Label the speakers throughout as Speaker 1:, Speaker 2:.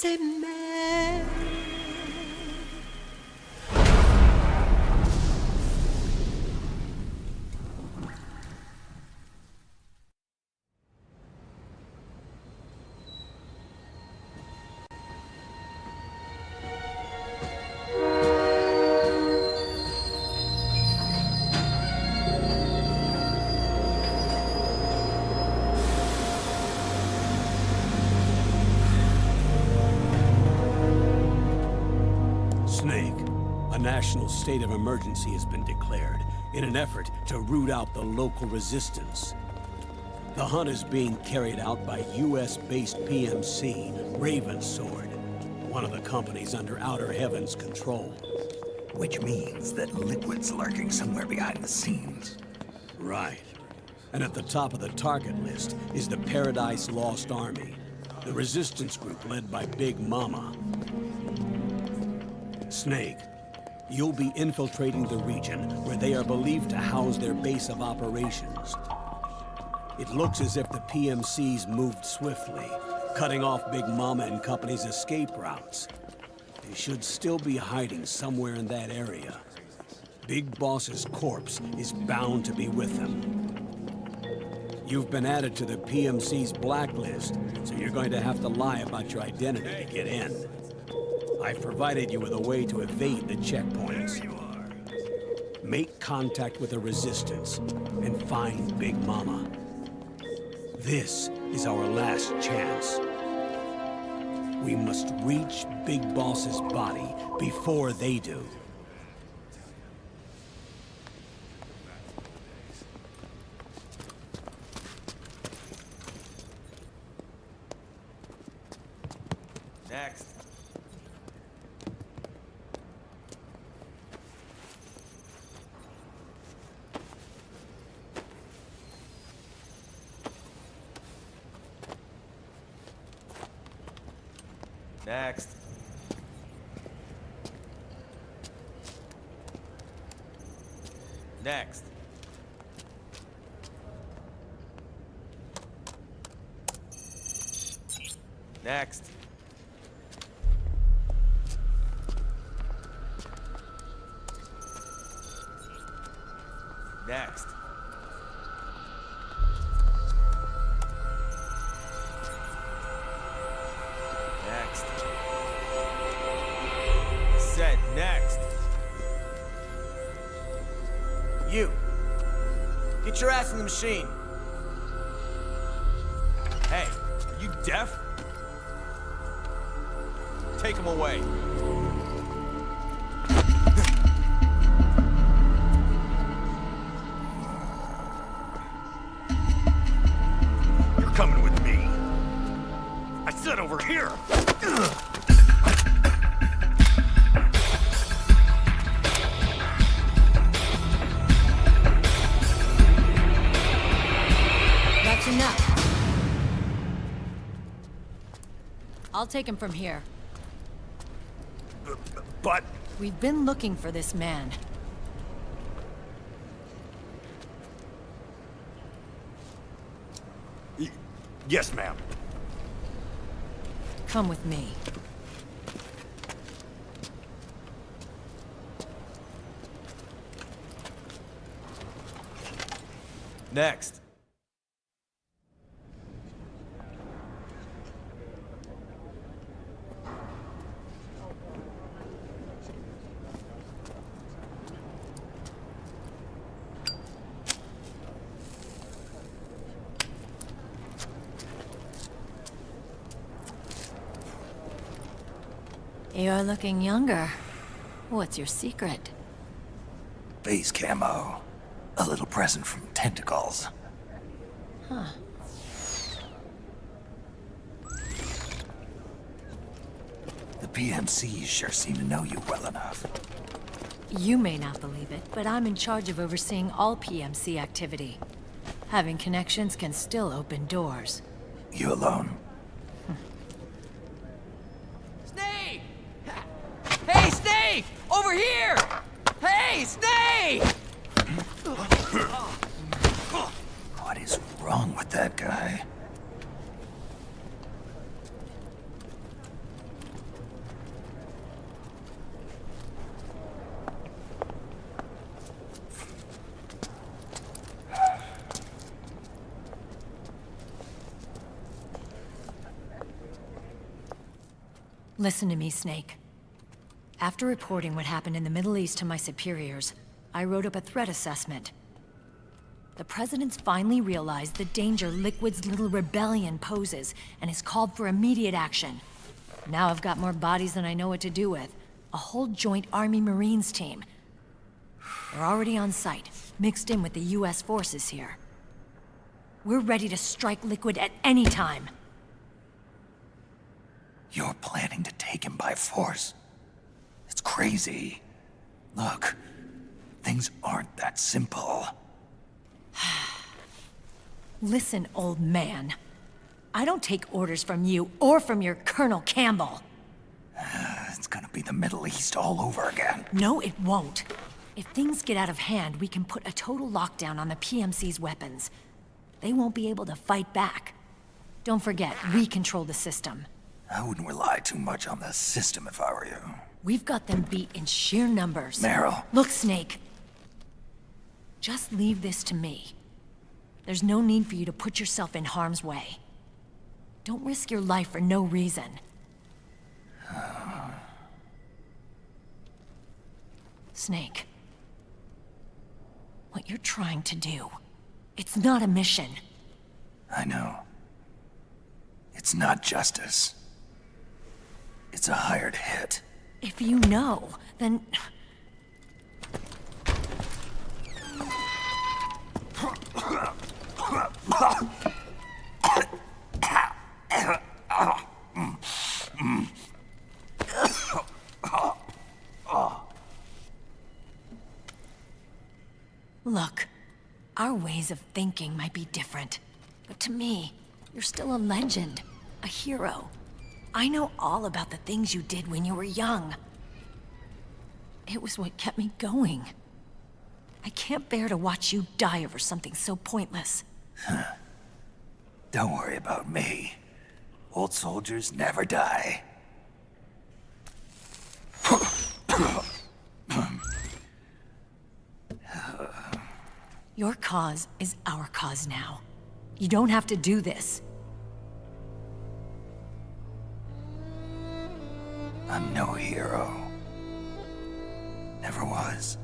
Speaker 1: Res.Member.
Speaker 2: Snake, a national state of emergency has been declared in an effort to root out the local resistance. The hunt is being carried out by US-based PMC, Ravensword, one of the companies under Outer Heaven's control.
Speaker 3: Which means that Liquid's lurking somewhere behind the scenes.
Speaker 2: Right. And at the top of the target list is the Paradise Lost Army, the resistance group led by Big Mama. Snake, you'll be infiltrating the region where they are believed to house their base of operations. It looks as if the PMC's moved swiftly, cutting off Big Mama and company's escape routes. They should still be hiding somewhere in that area. Big Boss's corpse is bound to be with them. You've been added to the PMC's blacklist, so you're going to have to lie about your identity to get in. I've provided you with a way to evade the checkpoints. Make contact with the Resistance and find Big Mama. This is our last chance. We must reach Big Boss's body before they do.
Speaker 4: Next. Next. Next. Next. Next. Next. Said next. You. Get your ass in the machine. Hey, are you deaf? Take him away.
Speaker 3: You're coming with me. I said over here.
Speaker 5: That's enough. I'll take him from here.
Speaker 3: But...
Speaker 5: We've been looking for this man.
Speaker 3: Yes, ma'am.
Speaker 5: Come with me.
Speaker 4: Next.
Speaker 5: You're looking younger. What's your secret?
Speaker 3: Base camo. A little present from Tentacles.
Speaker 5: Huh.
Speaker 3: The PMCs sure seem to know you well enough.
Speaker 5: You may not believe it, but I'm in charge of overseeing all PMC activity. Having connections can still open doors.
Speaker 3: You alone?
Speaker 1: Snake! Hey, Snake! Over here! Hey, Snake!
Speaker 3: What is wrong with that guy?
Speaker 5: Listen to me, Snake. After reporting what happened in the Middle East to my superiors, I wrote up a threat assessment. The President's finally realized the danger Liquid's little rebellion poses and has called for immediate action. Now I've got more bodies than I know what to do with. A whole joint Army-Marines team. They're already on site, mixed in with the US forces here. We're ready to strike Liquid at any time.
Speaker 6: You're planning to take him by force? It's crazy. Look, things aren't that simple.
Speaker 5: Listen, old man. I don't take orders from you or from your Colonel Campbell.
Speaker 6: It's gonna be the Middle East all over again.
Speaker 5: No, it won't. If things get out of hand, we can put a total lockdown on the PMC's weapons. They won't be able to fight back. Don't forget, we control the system.
Speaker 6: I wouldn't rely too much on the system if I were you.
Speaker 5: We've got them beat in sheer numbers.
Speaker 6: Meryl.
Speaker 5: Look, Snake. Just leave this to me. There's no need for you to put yourself in harm's way. Don't risk your life for no reason. Snake. What you're trying to do, it's not a mission.
Speaker 6: I know. It's not justice. It's a hired hit.
Speaker 5: If you know, then... Look, our ways of thinking might be different, but to me, you're still a legend, a hero. I know all about the things you did when you were young. It was what kept me going. I can't bear to watch you die over something so pointless.
Speaker 6: Don't worry about me. Old soldiers never die.
Speaker 5: Your cause is our cause now. You don't have to do this.
Speaker 6: I'm no hero. Never was.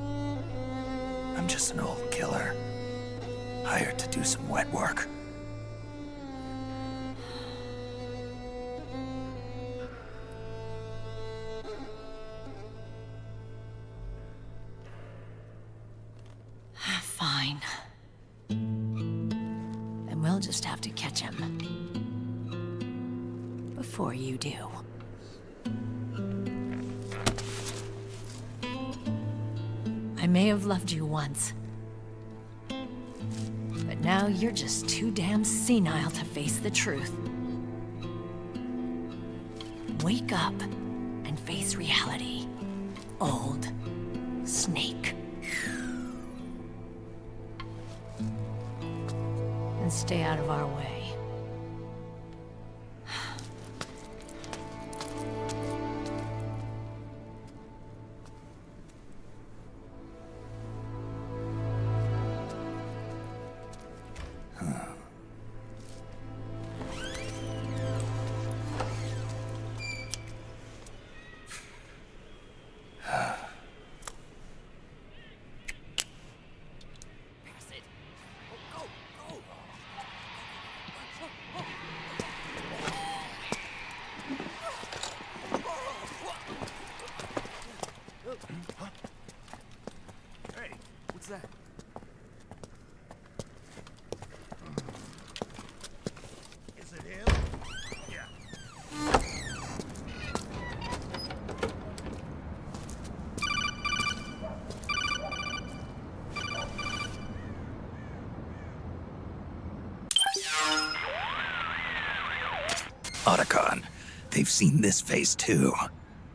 Speaker 6: I'm just an old killer, hired to do some wet work.
Speaker 5: Fine. Then we'll just have to catch him. Before you do. I may have loved you once. But now you're just too damn senile to face the truth. Wake up and face reality. Old Snake. And stay out of our way.
Speaker 3: Hey, what's that? Is it him? Yeah.
Speaker 6: Otacon, they've seen this face too.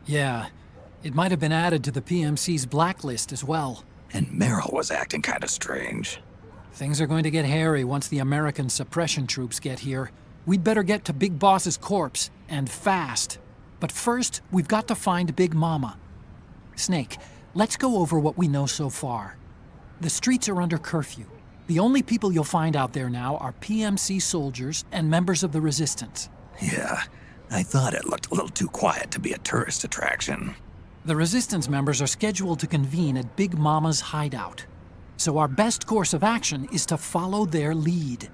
Speaker 7: Yeah, it might have been added to the PMC's blacklist as well.
Speaker 6: And Meryl was acting kinda strange.
Speaker 7: Things are going to get hairy once the American suppression troops get here. We'd better get to Big Boss's corpse, and fast. But first, we've got to find Big Mama. Snake, let's go over what we know so far. The streets are under curfew. The only people you'll find out there now are PMC soldiers and members of the Resistance.
Speaker 6: Yeah, I thought it looked a little too quiet to be a tourist attraction.
Speaker 7: The Resistance members are scheduled to convene at Big Mama's hideout. So our best course of action is to follow their lead.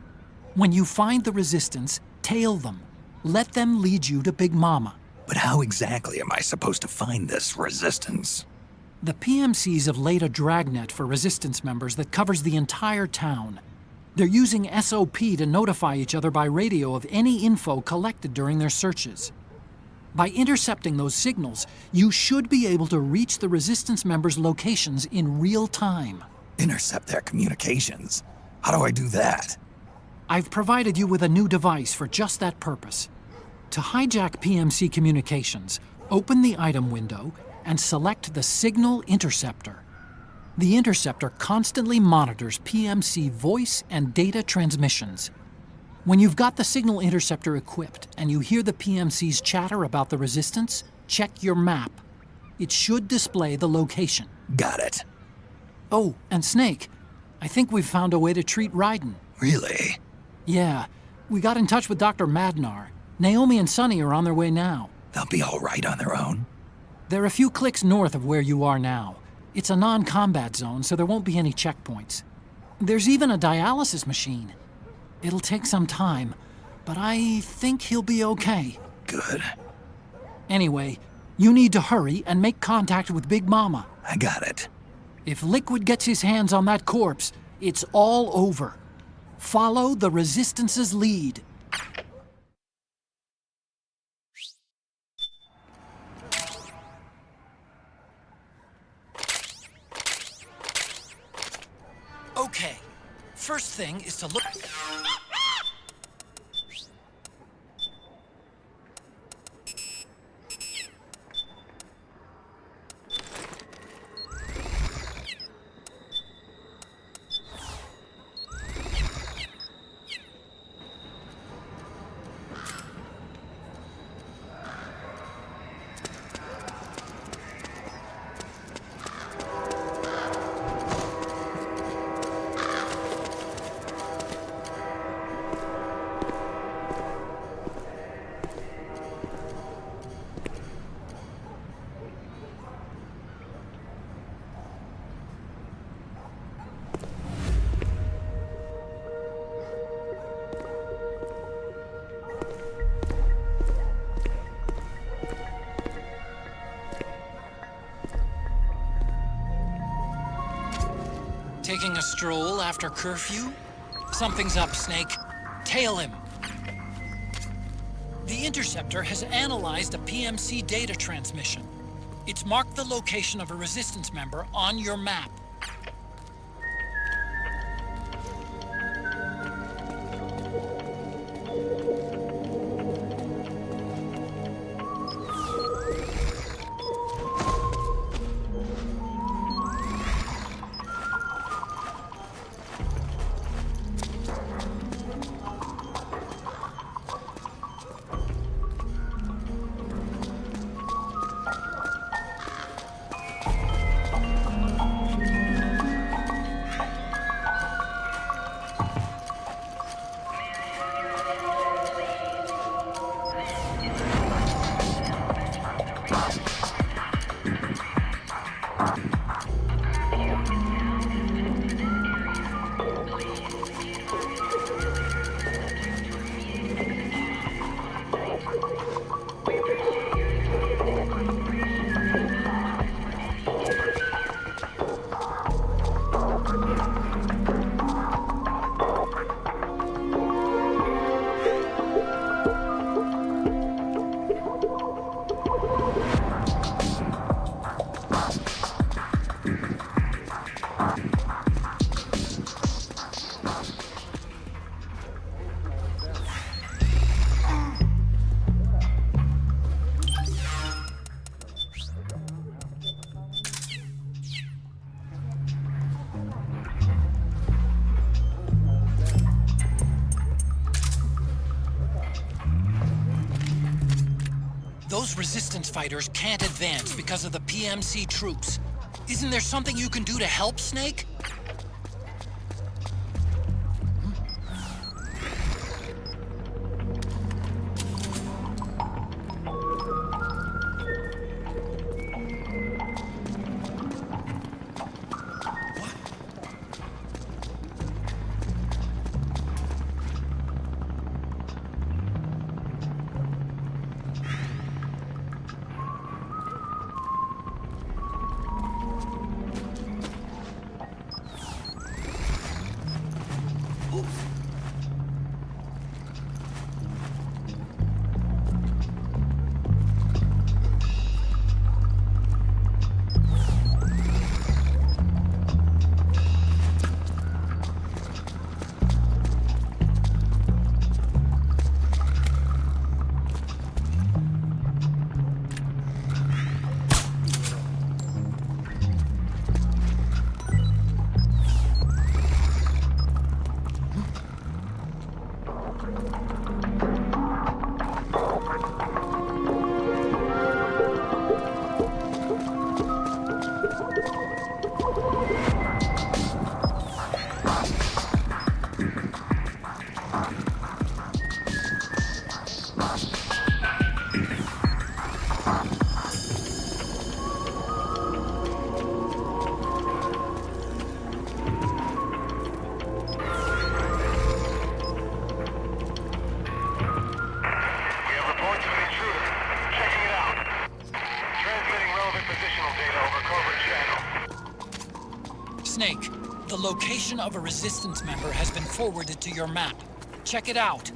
Speaker 7: When you find the Resistance, tail them. Let them lead you to Big Mama.
Speaker 6: But how exactly am I supposed to find this Resistance?
Speaker 7: The PMCs have laid a dragnet for Resistance members that covers the entire town. They're using SOP to notify each other by radio of any info collected during their searches. By intercepting those signals, you should be able to reach the Resistance members' locations in real time.
Speaker 6: Intercept their communications? How do I do that?
Speaker 7: I've provided you with a new device for just that purpose. To hijack PMC communications, open the item window and select the Signal Interceptor. The interceptor constantly monitors PMC voice and data transmissions. When you've got the Signal Interceptor equipped and you hear the PMC's chatter about the Resistance, check your map. It should display the location.
Speaker 6: Got it.
Speaker 7: Oh, and Snake, I think we've found a way to treat Raiden.
Speaker 6: Really?
Speaker 7: Yeah, we got in touch with Dr. Madnar. Naomi and Sonny are on their way now.
Speaker 6: They'll be all right on their own?
Speaker 7: They're a few clicks north of where you are now. It's a non-combat zone, so there won't be any checkpoints. There's even a dialysis machine. It'll take some time, but I think he'll be okay.
Speaker 6: Good.
Speaker 7: Anyway, you need to hurry and make contact with Big Mama.
Speaker 6: I got it.
Speaker 7: If Liquid gets his hands on that corpse, it's all over. Follow the Resistance's lead. Okay, first thing is to look... Taking a stroll after curfew? Something's up, Snake. Tail him. The Interceptor has analyzed a PMC data transmission. It's marked the location of a Resistance member on your map. Those Resistance fighters can't advance because of the PMC troops. Isn't there something you can do to help, Snake? Snake, the location of a Resistance member has been forwarded to your map. Check it out.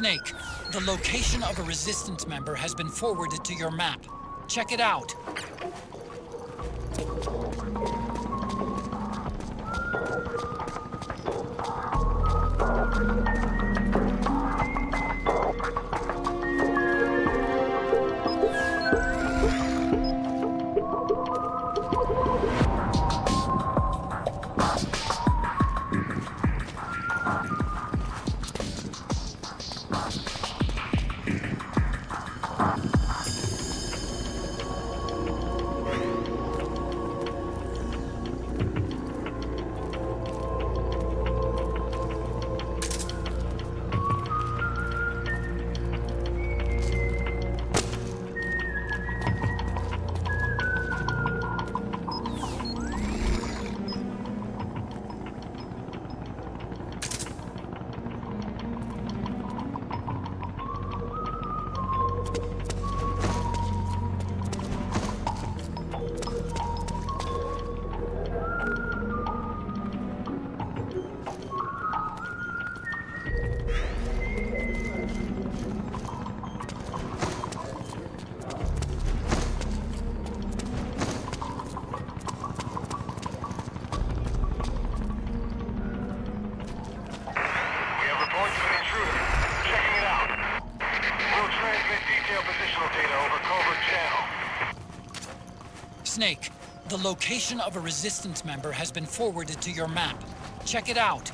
Speaker 7: Snake, the location of a Resistance member has been forwarded to your map. Check it out. Snake, the location of a Resistance member has been forwarded to your map. Check it out.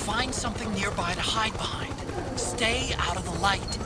Speaker 7: Find something nearby to hide behind. Stay out of the light.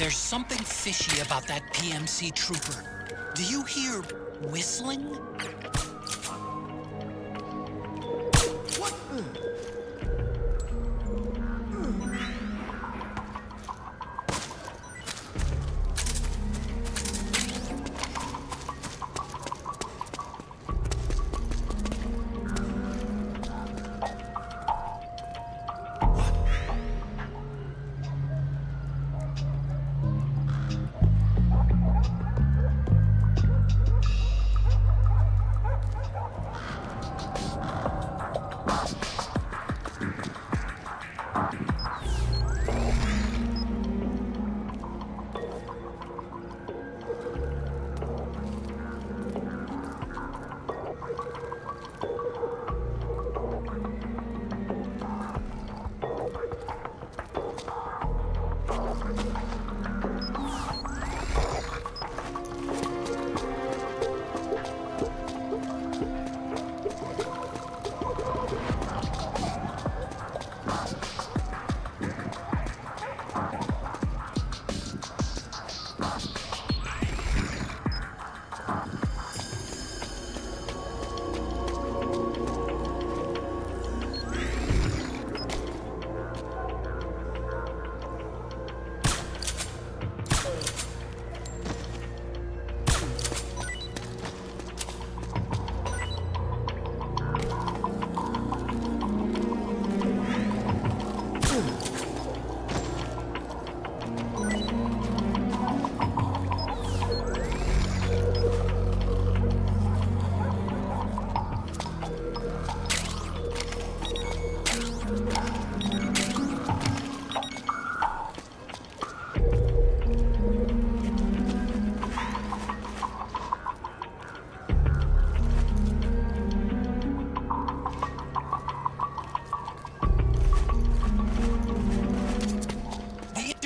Speaker 7: There's something fishy about that PMC trooper. Do you hear whistling? What?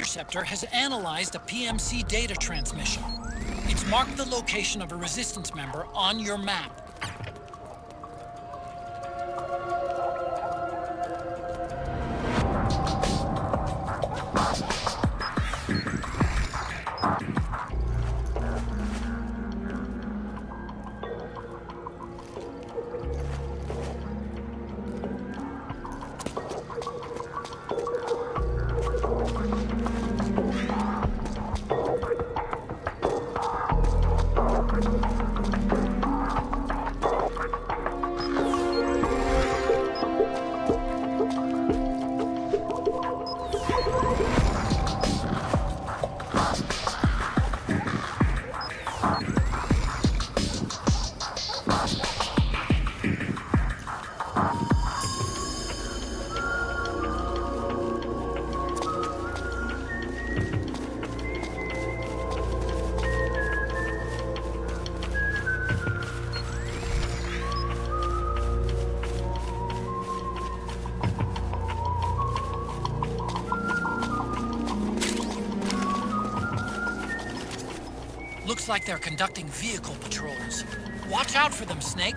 Speaker 7: interceptor has analyzed a PMC data transmission. It's marked the location of a resistance member on your map. Looks like they're conducting vehicle patrols. Watch out for them, Snake.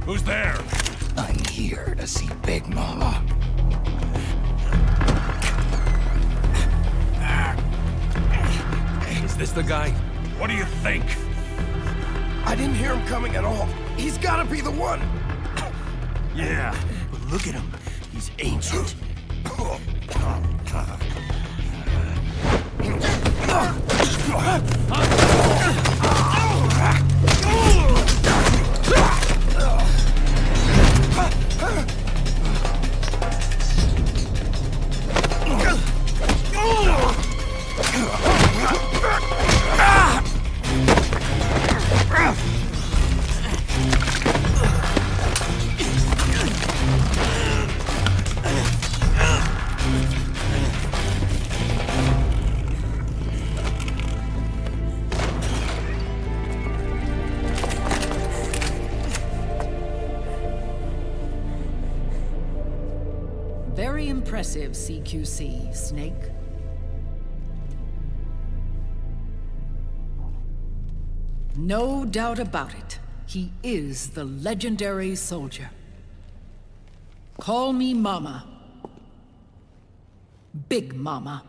Speaker 3: Who's there?
Speaker 6: I'm here to see Big Mama.
Speaker 3: Is this the guy? What do you think?
Speaker 4: I didn't hear him coming at all. He's gotta be the one.
Speaker 3: Yeah, but look at him. He's ancient.
Speaker 8: impressive, CQC, Snake. No doubt about it. He is the legendary soldier. Call me Mama. Big Mama.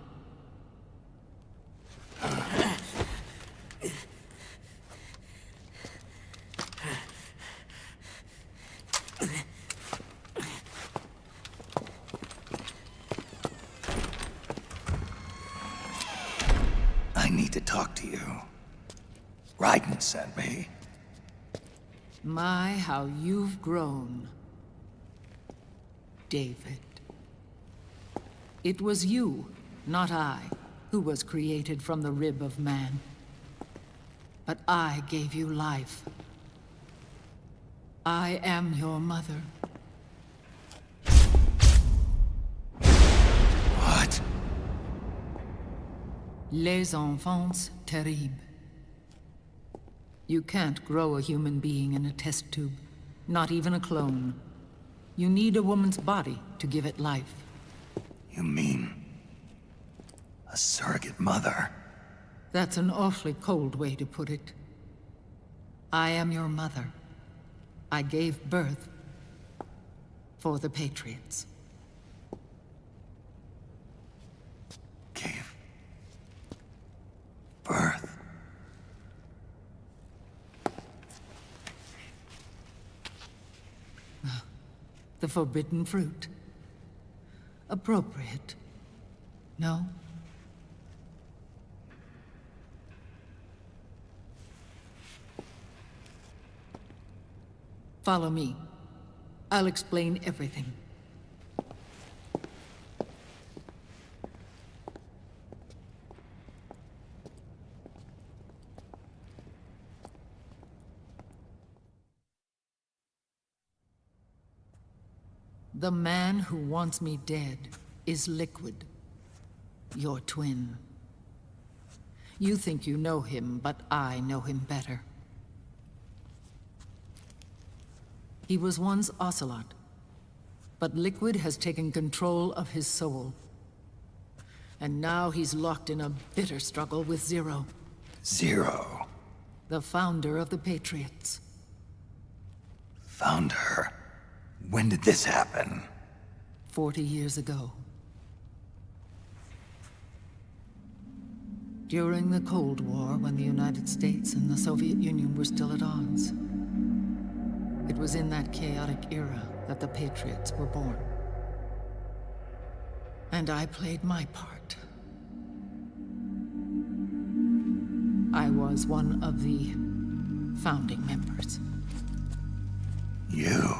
Speaker 6: I need to talk to you. Raiden sent me.
Speaker 8: My, how you've grown, David. It was you, not I, who was created from the rib of man. But I gave you life. I am your mother.
Speaker 6: What?
Speaker 8: Les enfants terribles. You can't grow a human being in a test tube, not even a clone. You need a woman's body to give it life.
Speaker 6: You mean... a surrogate mother?
Speaker 8: That's an awfully cold way to put it. I am your mother. I gave birth for the Patriots.
Speaker 6: Gave birth?
Speaker 8: The forbidden fruit. Appropriate. No? Follow me. I'll explain everything. The man who wants me dead is Liquid, your twin. You think you know him, but I know him better. He was once Ocelot, but Liquid has taken control of his soul. And now he's locked in a bitter struggle with Zero.
Speaker 6: Zero?
Speaker 8: The founder of the Patriots.
Speaker 6: Founder? When did this happen?
Speaker 8: 40 years ago. During the Cold War, when the United States and the Soviet Union were still at odds. It was in that chaotic era that the Patriots were born. And I played my part. I was one of the founding members.
Speaker 6: You?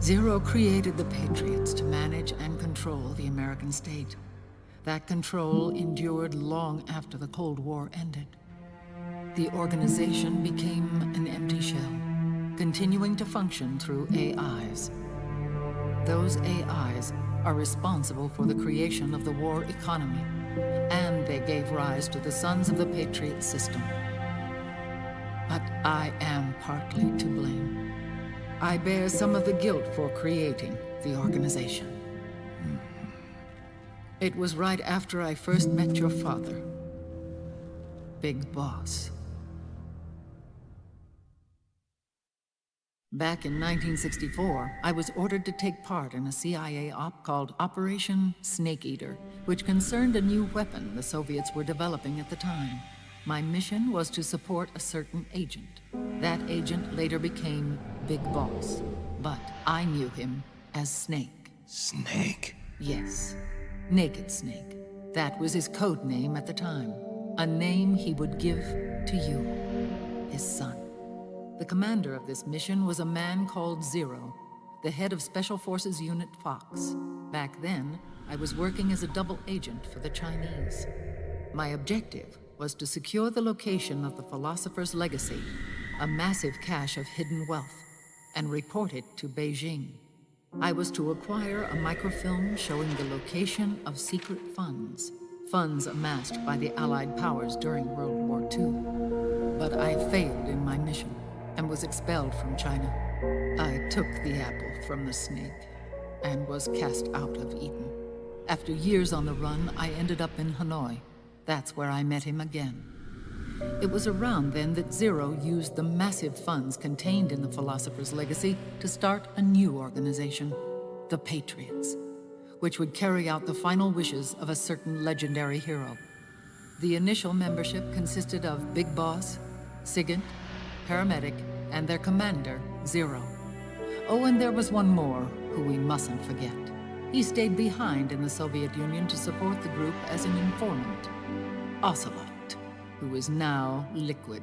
Speaker 8: Zero created the Patriots to manage and control the American state. That control endured long after the Cold War ended. The organization became an empty shell, continuing to function through AIs. Those AIs are responsible for the creation of the war economy, and they gave rise to the Sons of the Patriot system. But I am partly to blame. I bear some of the guilt for creating the organization. It was right after I first met your father, Big Boss. Back in 1964, I was ordered to take part in a CIA op called Operation Snake Eater, which concerned a new weapon the Soviets were developing at the time. My mission was to support a certain agent. That agent later became Big Boss, but I knew him as Snake.
Speaker 6: Snake?
Speaker 8: Yes, Naked Snake. That was his code name at the time. A name he would give to you, his son. The commander of this mission was a man called Zero, the head of Special Forces Unit Fox. Back then, I was working as a double agent for the Chinese. My objective was to secure the location of the Philosopher's Legacy, a massive cache of hidden wealth, and report it to Beijing. I was to acquire a microfilm showing the location of secret funds, funds amassed by the Allied powers during World War II. But I failed in my mission and was expelled from China. I took the apple from the snake and was cast out of Eden. After years on the run, I ended up in Hanoi. That's where I met him again. It was around then that Zero used the massive funds contained in the Philosopher's Legacy to start a new organization, the Patriots, which would carry out the final wishes of a certain legendary hero. The initial membership consisted of Big Boss, Sigint, Paramedic, and their commander, Zero. Oh, and there was one more who we mustn't forget. He stayed behind in the Soviet Union to support the group as an informant, Ocelot, who is now Liquid.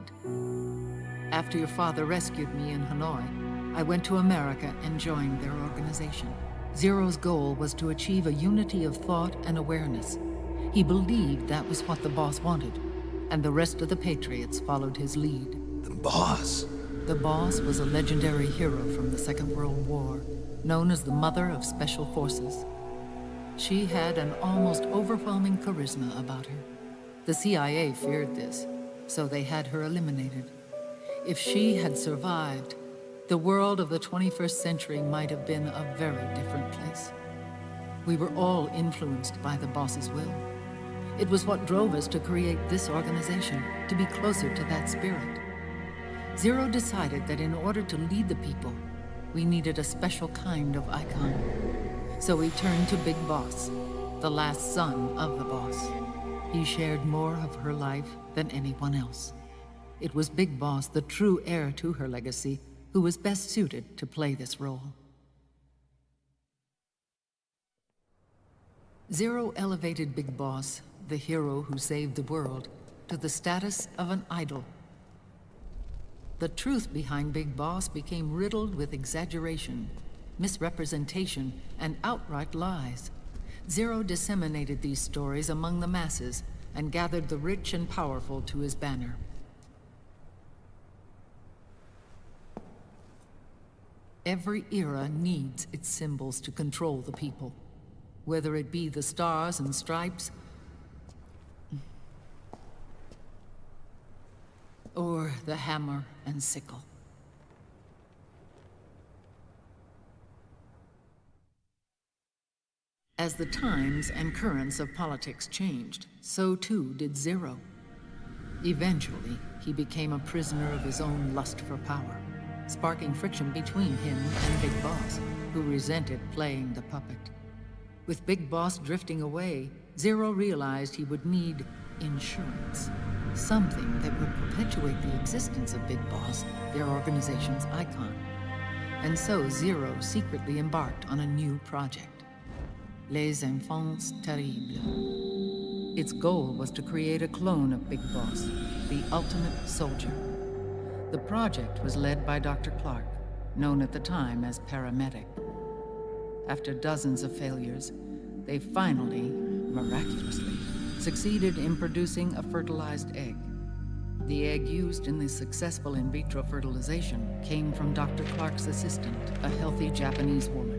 Speaker 8: After your father rescued me in Hanoi, I went to America and joined their organization. Zero's goal was to achieve a unity of thought and awareness. He believed that was what the boss wanted, and the rest of the Patriots followed his lead.
Speaker 6: The boss?
Speaker 8: The boss was a legendary hero from the Second World War, known as the Mother of Special Forces. She had an almost overwhelming charisma about her. The CIA feared this, so they had her eliminated. If she had survived, the world of the 21st century might have been a very different place. We were all influenced by the boss's will. It was what drove us to create this organization, to be closer to that spirit. Zero decided that in order to lead the people, we needed a special kind of icon. So he turned to Big Boss, the last son of the boss. He shared more of her life than anyone else. It was Big Boss, the true heir to her legacy, who was best suited to play this role. Zero elevated Big Boss, the hero who saved the world, to the status of an idol. The truth behind Big Boss became riddled with exaggeration, misrepresentation, and outright lies. Zero disseminated these stories among the masses and gathered the rich and powerful to his banner. Every era needs its symbols to control the people, whether it be the stars and stripes, or the hammer and sickle. As the times and currents of politics changed, so too did Zero. Eventually, he became a prisoner of his own lust for power, sparking friction between him and Big Boss, who resented playing the puppet. With Big Boss drifting away, Zero realized he would need insurance. Something that would perpetuate the existence of Big Boss, their organization's icon. And so Zero secretly embarked on a new project. Les Enfants Terribles. Its goal was to create a clone of Big Boss, the ultimate soldier. The project was led by Dr. Clark, known at the time as Paramedic. After dozens of failures, they finally, miraculously, succeeded in producing a fertilized egg. The egg used in the successful in vitro fertilization came from Dr. Clark's assistant, a healthy Japanese woman.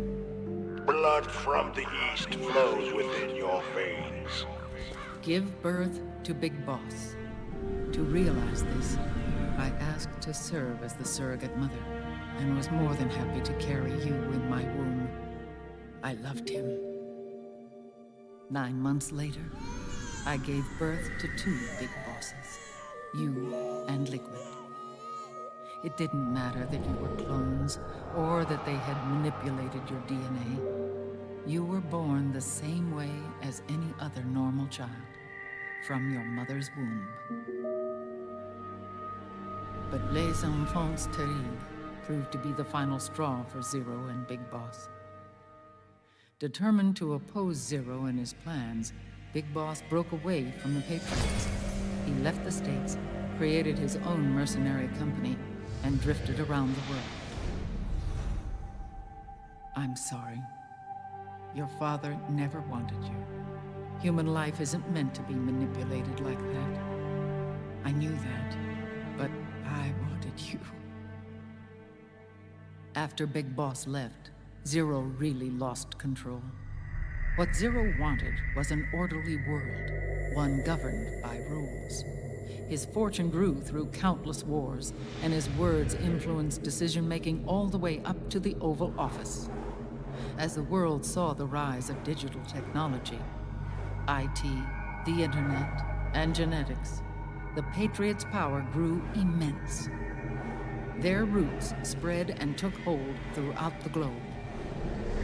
Speaker 3: Blood from the east flows within your veins.
Speaker 8: Give birth to Big Boss. To realize this, I asked to serve as the surrogate mother, and was more than happy to carry you in my womb. I loved him. 9 months later, I gave birth to 2 Big Bosses, you and Liquid. It didn't matter that you were clones, or that they had manipulated your DNA. You were born the same way as any other normal child, from your mother's womb. But Les Enfants Terribles proved to be the final straw for Zero and Big Boss. Determined to oppose Zero and his plans, Big Boss broke away from the Patriots. He left the States, created his own mercenary company, and drifted around the world. I'm sorry. Your father never wanted you. Human life isn't meant to be manipulated like that. I knew that, but I wanted you. After Big Boss left, Zero really lost control. What Zero wanted was an orderly world, one governed by rules. His fortune grew through countless wars, and his words influenced decision-making all the way up to the Oval Office. As the world saw the rise of digital technology, IT, the internet, and genetics, the Patriots' power grew immense. Their roots spread and took hold throughout the globe.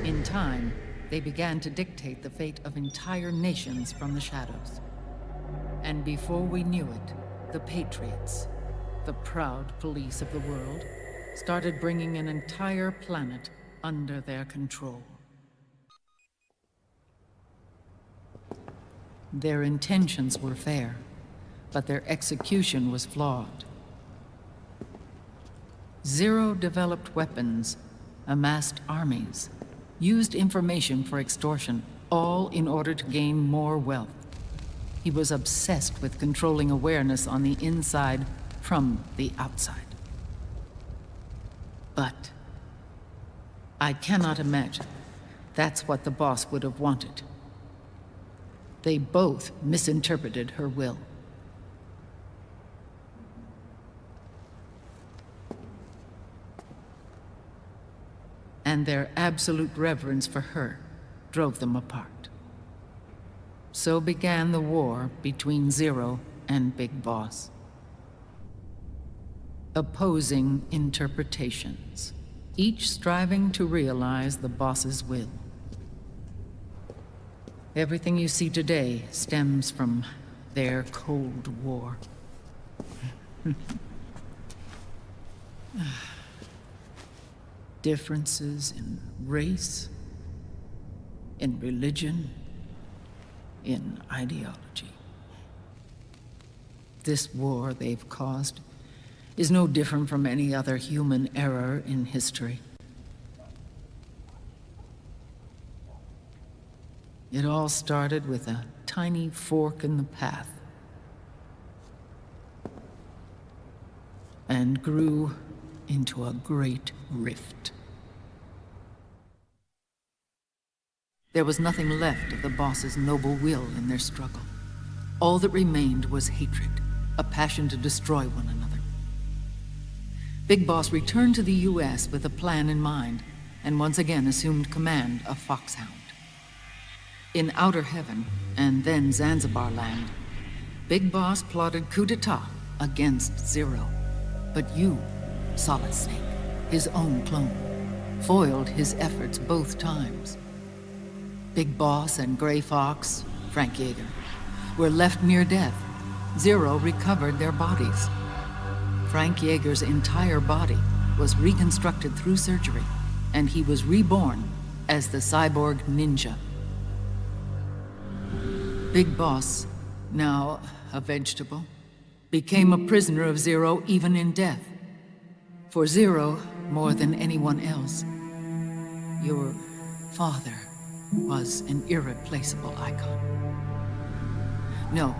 Speaker 8: In time, they began to dictate the fate of entire nations from the shadows. And before we knew it, the Patriots, the proud police of the world, started bringing an entire planet under their control. Their intentions were fair, but their execution was flawed. Zero developed weapons, amassed armies, used information for extortion, all in order to gain more wealth. He was obsessed with controlling awareness on the inside from the outside. But I cannot imagine that's what the boss would have wanted. They both misinterpreted her will. And their absolute reverence for her drove them apart. So began the war between Zero and Big Boss. Opposing interpretations, each striving to realize the boss's will. Everything you see today stems from their Cold War. Differences in race, in religion, in ideology. This war they've caused is no different from any other human error in history. It all started with a tiny fork in the path and grew into a great rift. There was nothing left of the boss's noble will in their struggle. All that remained was hatred, a passion to destroy one another. Big Boss returned to the US with a plan in mind, and once again assumed command of Foxhound. In Outer Heaven, and then Zanzibar Land, Big Boss plotted coup d'etat against Zero. But you, Solid Snake, his own clone, foiled his efforts both times. Big Boss and Gray Fox, Frank Yeager, were left near death. Zero recovered their bodies. Frank Yeager's entire body was reconstructed through surgery, and he was reborn as the cyborg ninja. Big Boss, now a vegetable, became a prisoner of Zero even in death. For Zero, more than anyone else, your father was an irreplaceable icon. No,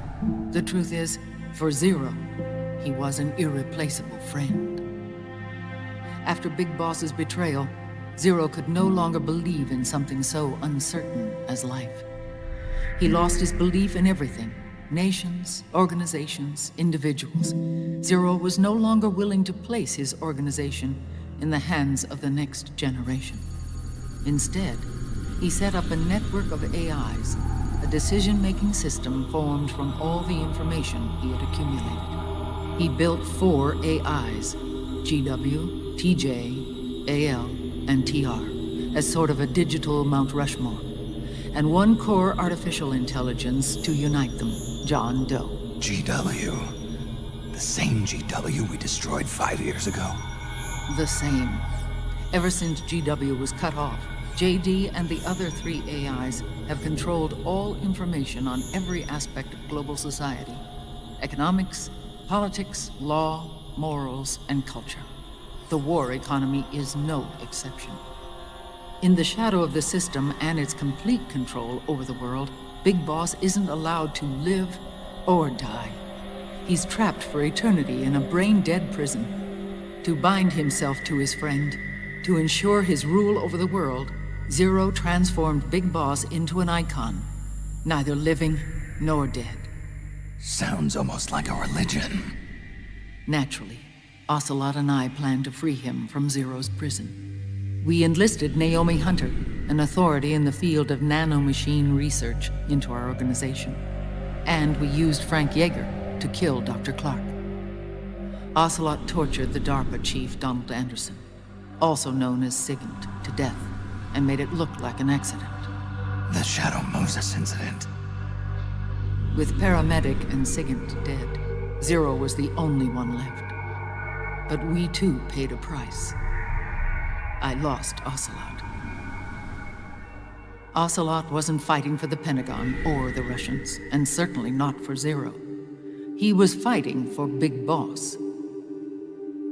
Speaker 8: the truth is, for Zero, he was an irreplaceable friend. After Big Boss's betrayal, Zero could no longer believe in something so uncertain as life. He lost his belief in everything. Nations, organizations, individuals. Zero was no longer willing to place his organization in the hands of the next generation. Instead, he set up a network of AIs, a decision-making system formed from all the information he had accumulated. He built 4 AIs, GW, TJ, AL, and TR, as sort of a digital Mount Rushmore, and 1 core artificial intelligence to unite them, John Doe.
Speaker 6: GW. The same GW we destroyed 5 years ago.
Speaker 8: The same. Ever since GW was cut off, JD and the other 3 AIs have controlled all information on every aspect of global society. Economics, politics, law, morals, and culture. The war economy is no exception. In the shadow of the system and its complete control over the world, Big Boss isn't allowed to live or die. He's trapped for eternity in a brain-dead prison. To bind himself to his friend, to ensure his rule over the world, Zero transformed Big Boss into an icon, neither living nor dead.
Speaker 6: Sounds almost like a religion.
Speaker 8: Naturally, Ocelot and I planned to free him from Zero's prison. We enlisted Naomi Hunter, an authority in the field of nanomachine research, into our organization. And we used Frank Yeager to kill Dr. Clark. Ocelot tortured the DARPA chief, Donald Anderson, also known as Sigint, to death, and made it look like an accident.
Speaker 6: The Shadow Moses incident.
Speaker 8: With Paramedic and Sigint dead, Zero was the only one left. But we too paid a price. I lost Ocelot. Ocelot wasn't fighting for the Pentagon or the Russians, and certainly not for Zero. He was fighting for Big Boss.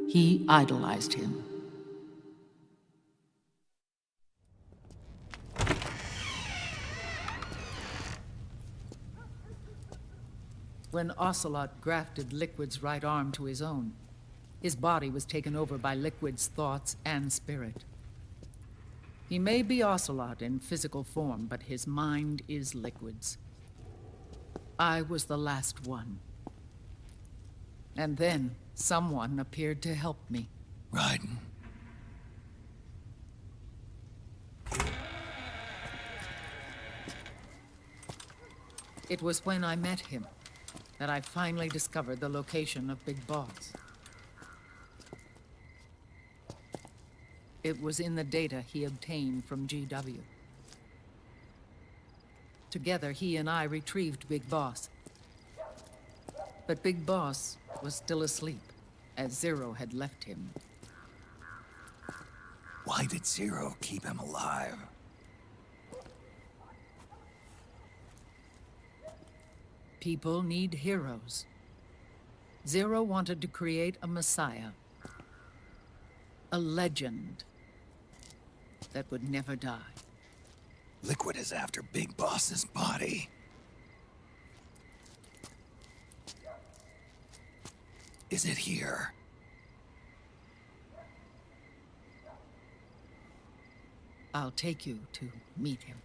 Speaker 8: He idolized him. When Ocelot grafted Liquid's right arm to his own, his body was taken over by Liquid's thoughts and spirit. He may be Ocelot in physical form, but his mind is Liquid's. I was the last one. And then someone appeared to help me.
Speaker 6: Raiden.
Speaker 8: It was when I met him that I finally discovered the location of Big Boss. It was in the data he obtained from GW. Together, he and I retrieved Big Boss. But Big Boss was still asleep, as Zero had left him.
Speaker 6: Why did Zero keep him alive?
Speaker 8: People need heroes. Zero wanted to create a messiah. A legend that would never die.
Speaker 6: Liquid is after Big Boss's body. Is it here?
Speaker 8: I'll take you to meet him.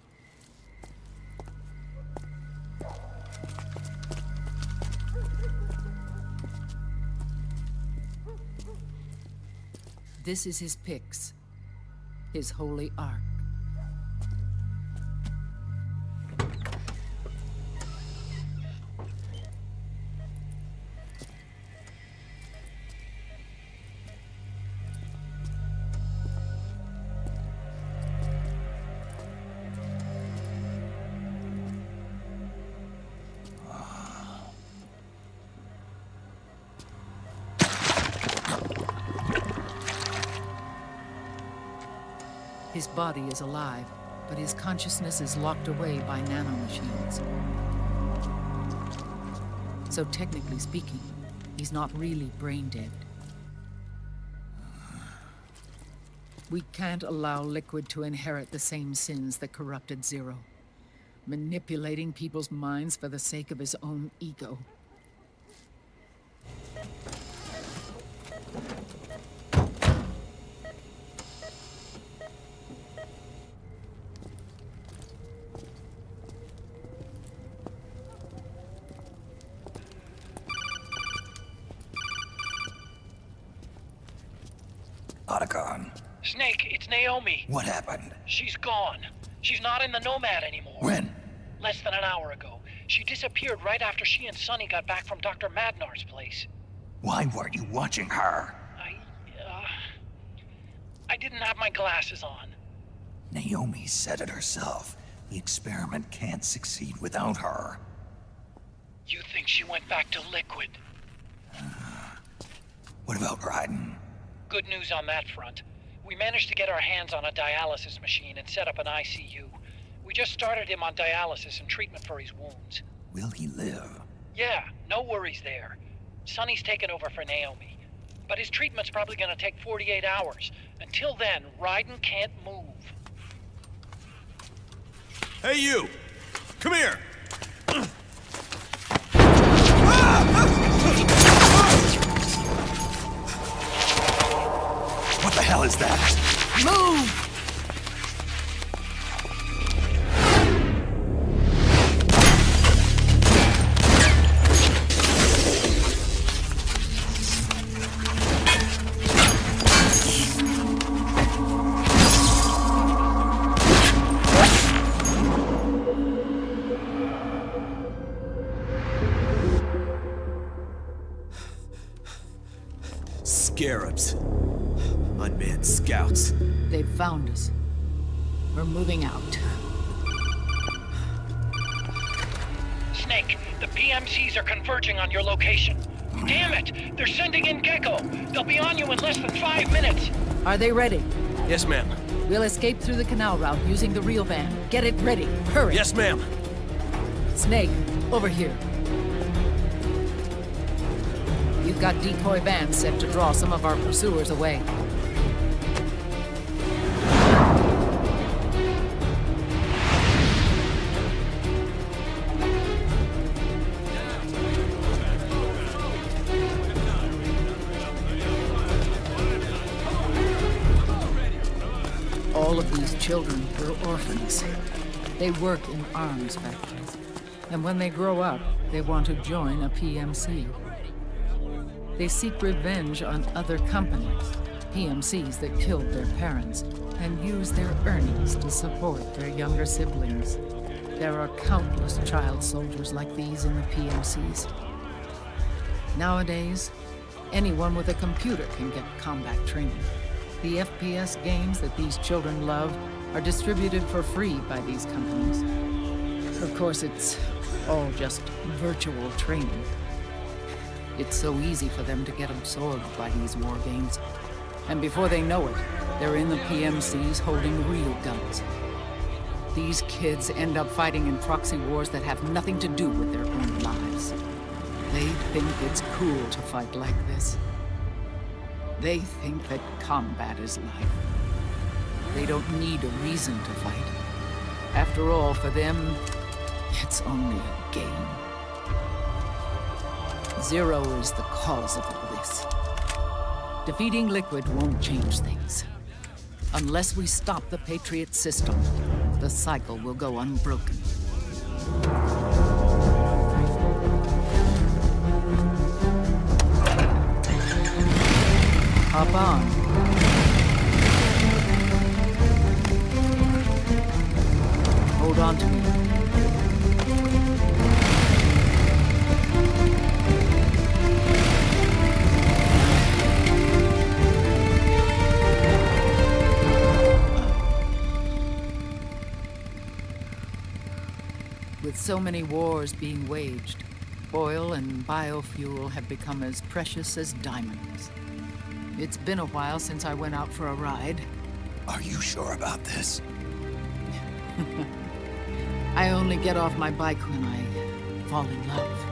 Speaker 8: This is his pyx, his holy ark. His body is alive, but his consciousness is locked away by nanomachines. So technically speaking, he's not really brain dead. We can't allow Liquid to inherit the same sins that corrupted Zero, manipulating people's minds for the sake of his own ego.
Speaker 9: Snake, it's Naomi.
Speaker 6: What happened?
Speaker 9: She's gone. She's not in the Nomad anymore.
Speaker 6: When?
Speaker 9: Less than an hour ago. She disappeared right after she and Sonny got back from Dr. Madnar's place.
Speaker 6: Why weren't you watching her?
Speaker 9: I didn't have my glasses on.
Speaker 6: Naomi said it herself. The experiment can't succeed without her.
Speaker 9: You think she went back to Liquid?
Speaker 6: What about Raiden?
Speaker 9: Good news on that front. We managed to get our hands on a dialysis machine and set up an ICU. We just started him on dialysis and treatment for his wounds.
Speaker 6: Will he live?
Speaker 9: Yeah, no worries there. Sonny's taken over for Naomi. But his treatment's probably gonna take 48 hours. Until then, Raiden can't move.
Speaker 3: Hey, you! Come here!
Speaker 6: What the hell is that?
Speaker 8: Move!
Speaker 10: Scarabs. Unmanned scouts.
Speaker 8: They've found us. We're moving out.
Speaker 9: Snake, the PMCs are converging on your location. Damn it! They're sending in Gecko! They'll be on you in less than 5 minutes!
Speaker 8: Are they ready?
Speaker 3: Yes, ma'am.
Speaker 8: We'll escape through the canal route using the real van. Get it ready. Hurry!
Speaker 3: Yes, ma'am.
Speaker 8: Snake, over here. You've got decoy vans set to draw some of our pursuers away. All of these children were orphans. They work in arms factories. And when they grow up, they want to join a PMC. They seek revenge on other companies, PMCs that killed their parents, and use their earnings to support their younger siblings. There are countless child soldiers like these in the PMCs. Nowadays, anyone with a computer can get combat training. The FPS games that these children love are distributed for free by these companies. Of course, it's all just virtual training. It's so easy for them to get absorbed by these war games. And before they know it, they're in the PMCs holding real guns. These kids end up fighting in proxy wars that have nothing to do with their own lives. They think it's cool to fight like this. They think that combat is life. They don't need a reason to fight. After all, for them, it's only a game. Zero is the cause of all this. Defeating Liquid won't change things. Unless we stop the Patriot system, the cycle will go unbroken. Hop on. Hold on to me. With so many wars being waged, oil and biofuel have become as precious as diamonds. It's been a while since I went out for a ride.
Speaker 6: Are you sure about this?
Speaker 8: I only get off my bike when I fall in love.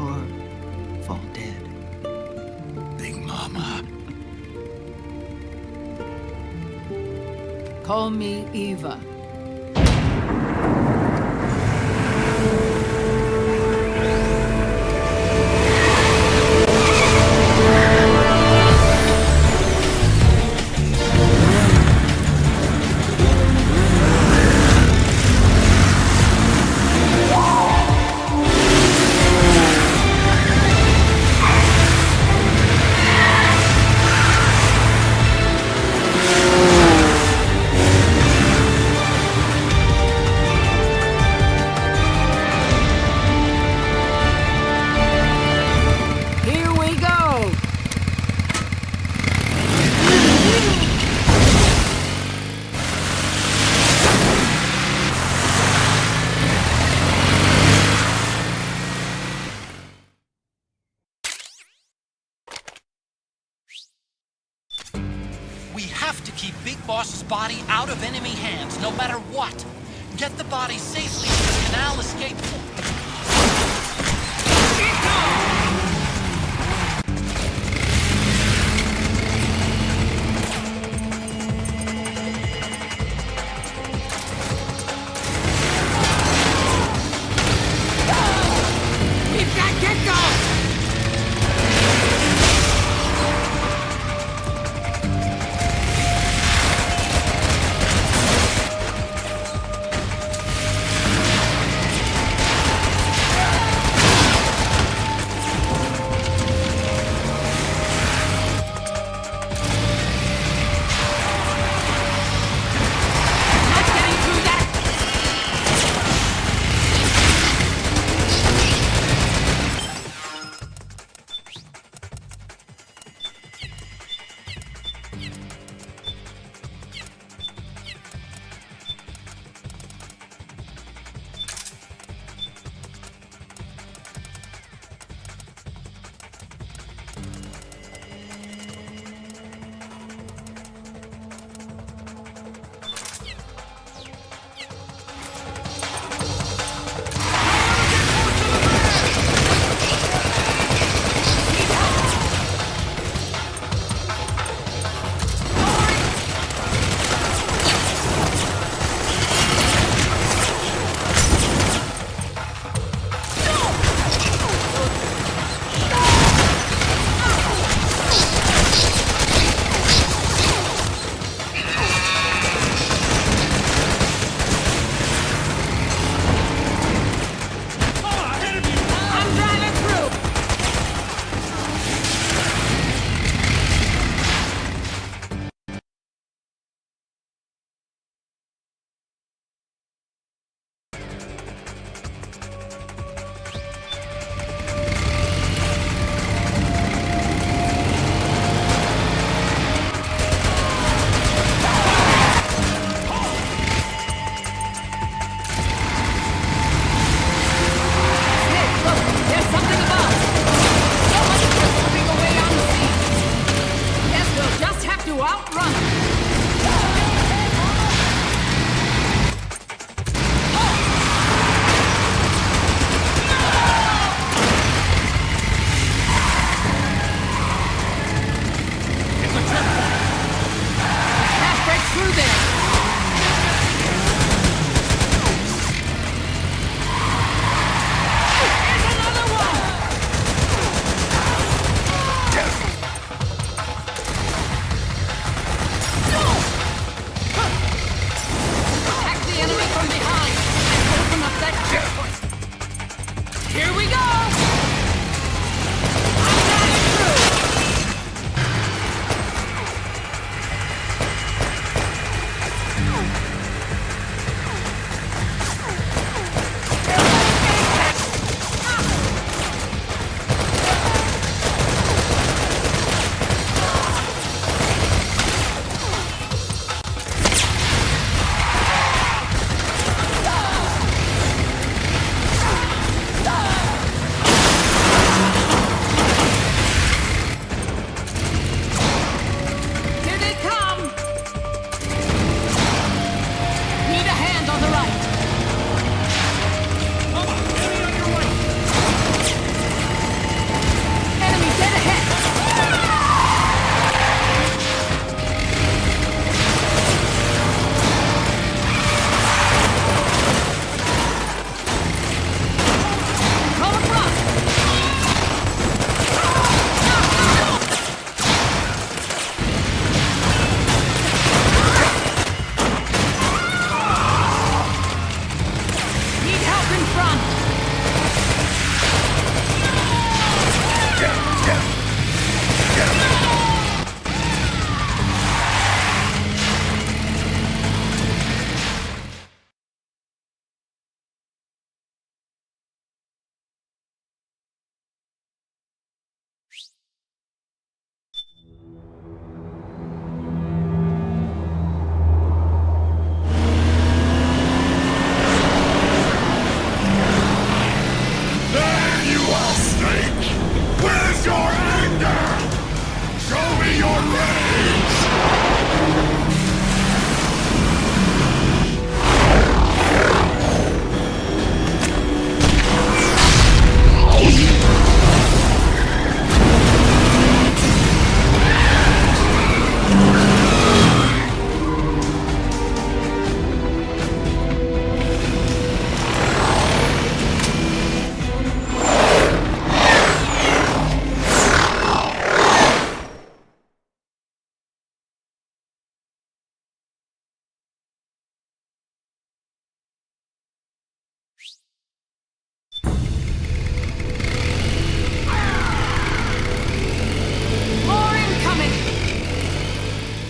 Speaker 8: Or fall dead.
Speaker 6: Big Mama.
Speaker 8: Call me Eva.
Speaker 1: We have to keep Big Boss's body out of enemy hands, no matter what. Get the body safely to the canal escape point.
Speaker 11: We've got Gecko!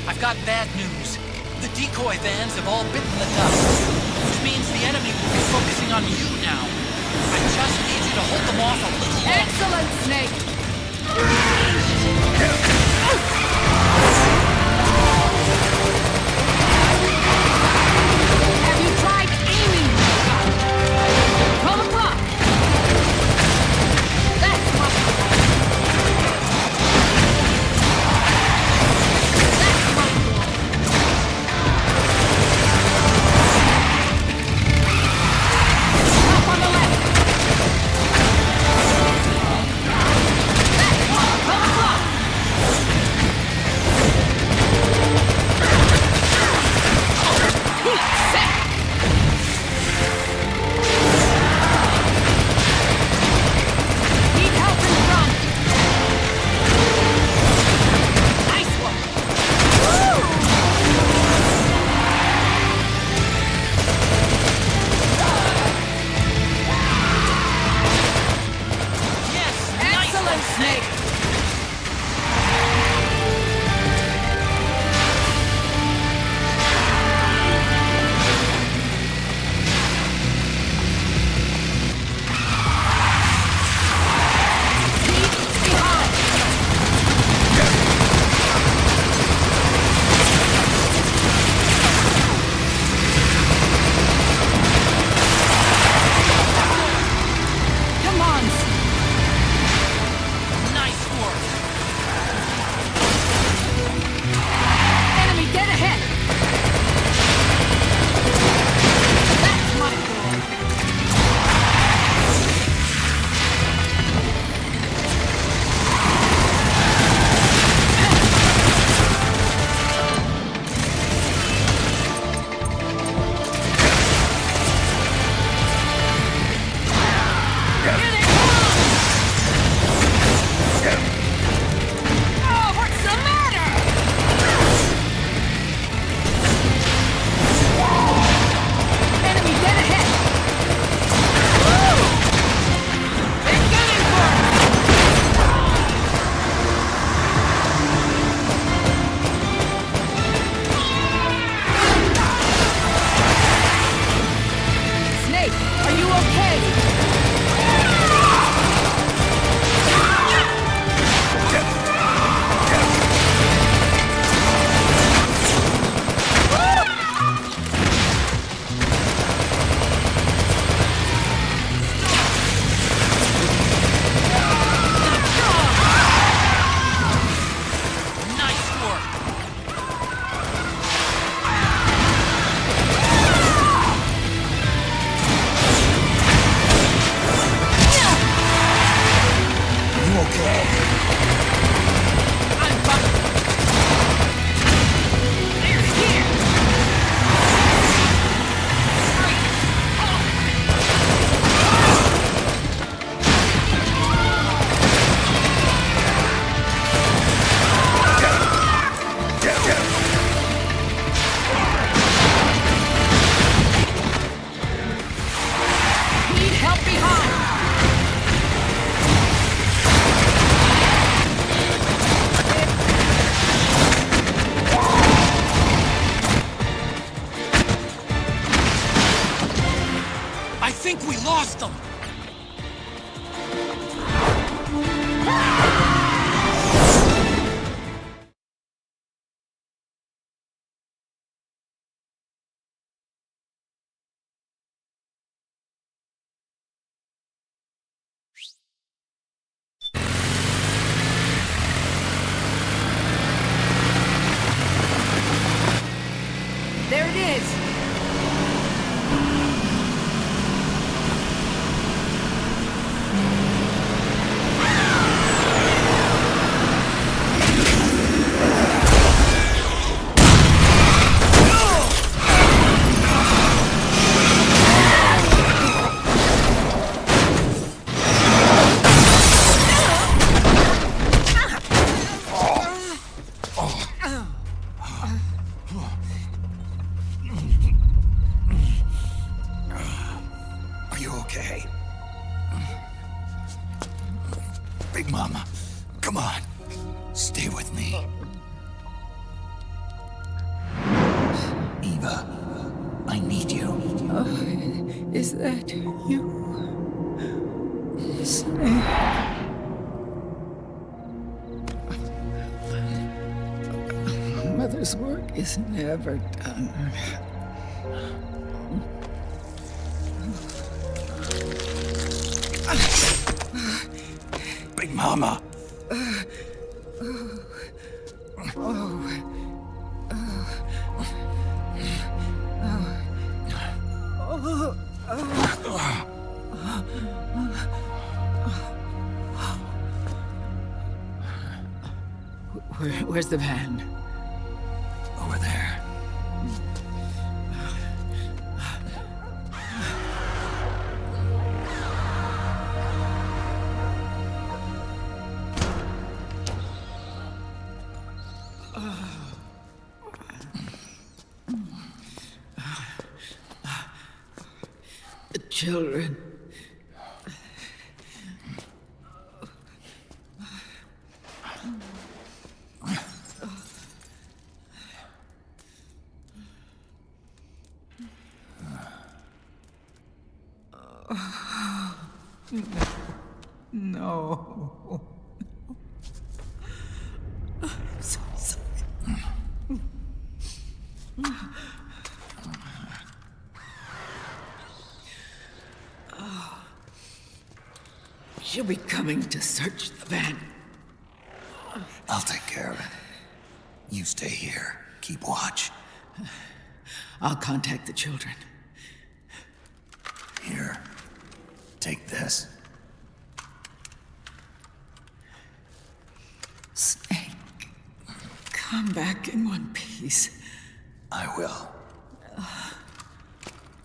Speaker 1: I've got bad news. The decoy vans have all bitten the dust, which means the enemy will be focusing on you now. I just need you to hold them off a little longer.
Speaker 11: Excellent, Snake! Have you tried aiming? Roll a block! That's much more. That's much more. Up on the left! That's one! Roll a block! out behind!
Speaker 1: I think we lost them!
Speaker 11: There it is!
Speaker 6: Are you okay? Big Mama, come on. Stay with me. Eva, I need you.
Speaker 8: Is that you? Snake. Mother's work is never done.
Speaker 6: Big Mama.
Speaker 8: Where's the van?
Speaker 6: Over there.
Speaker 8: The children. No. I'm so sorry. She'll be coming to search the van.
Speaker 6: I'll take care of it. You stay here. Keep watch.
Speaker 8: I'll contact the children.
Speaker 6: Here. Take this.
Speaker 8: Snake, come back in one piece.
Speaker 6: I will.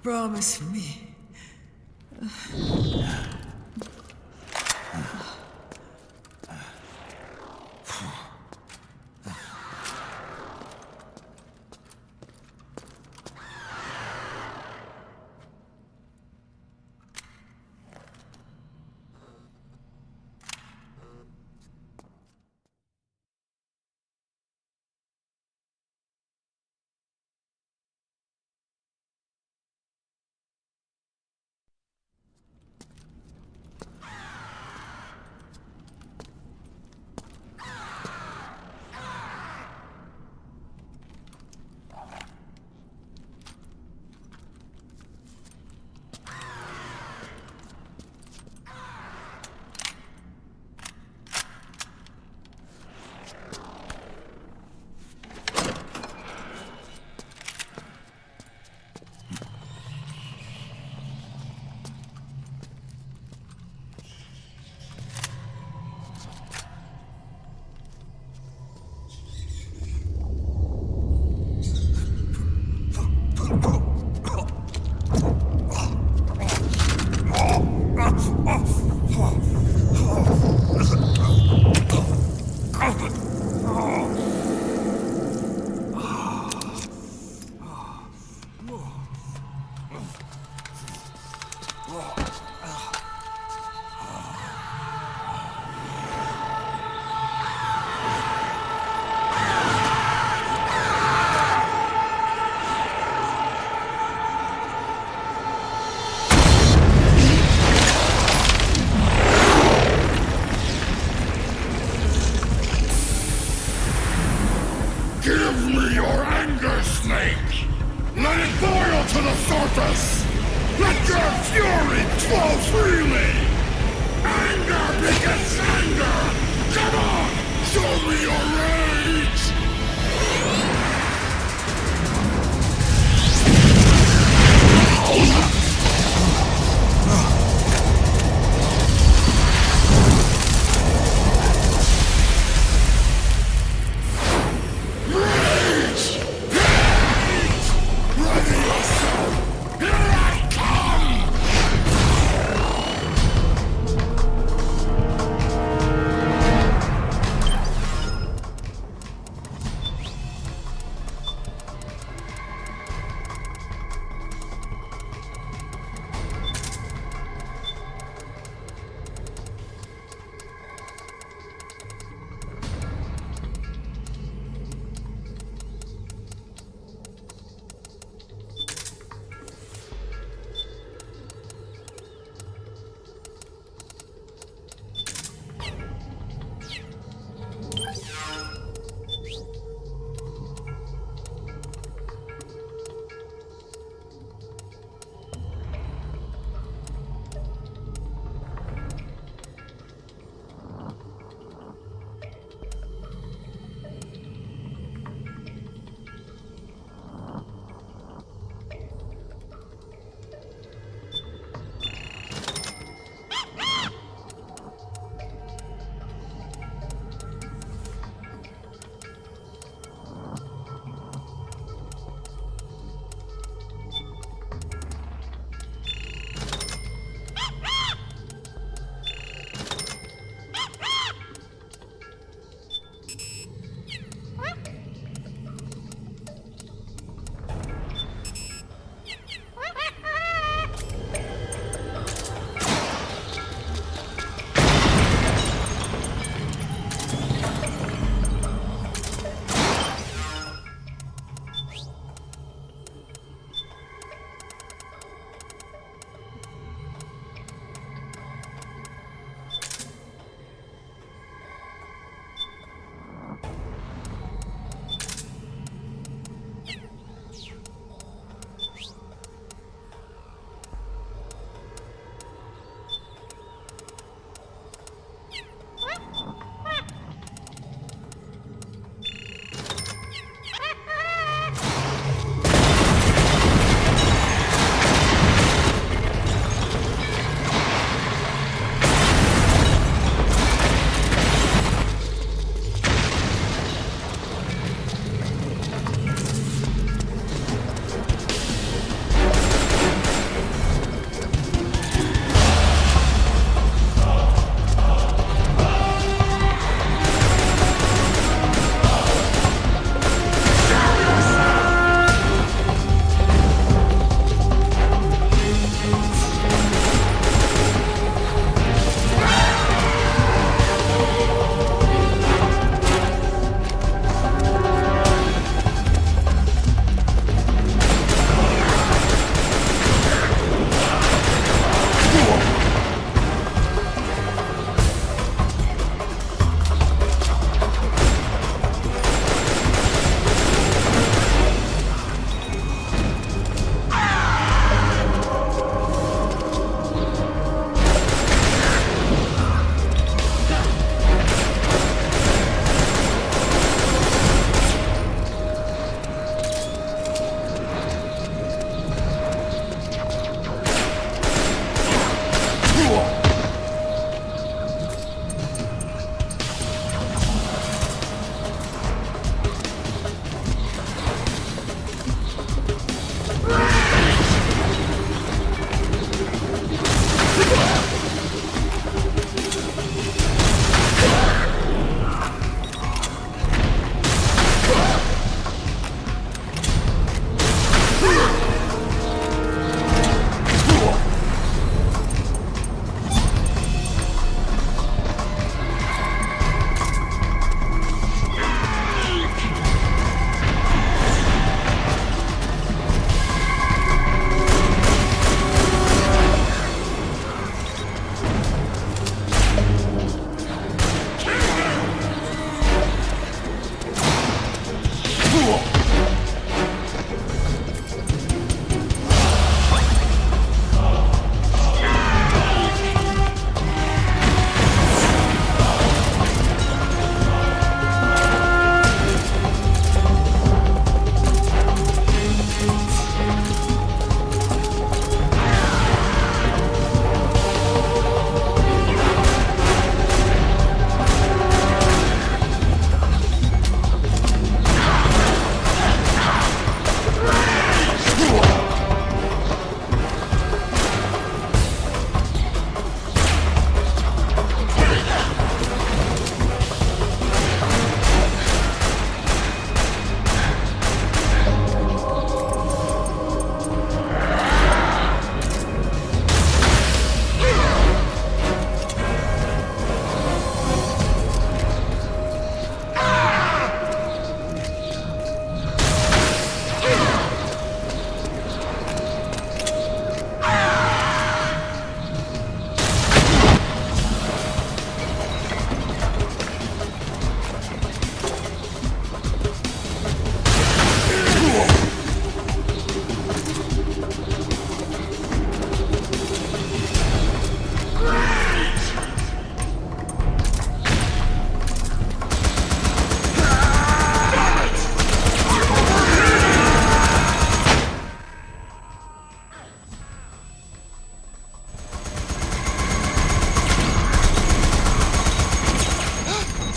Speaker 8: Promise me.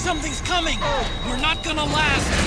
Speaker 1: Something's coming! We're not gonna last!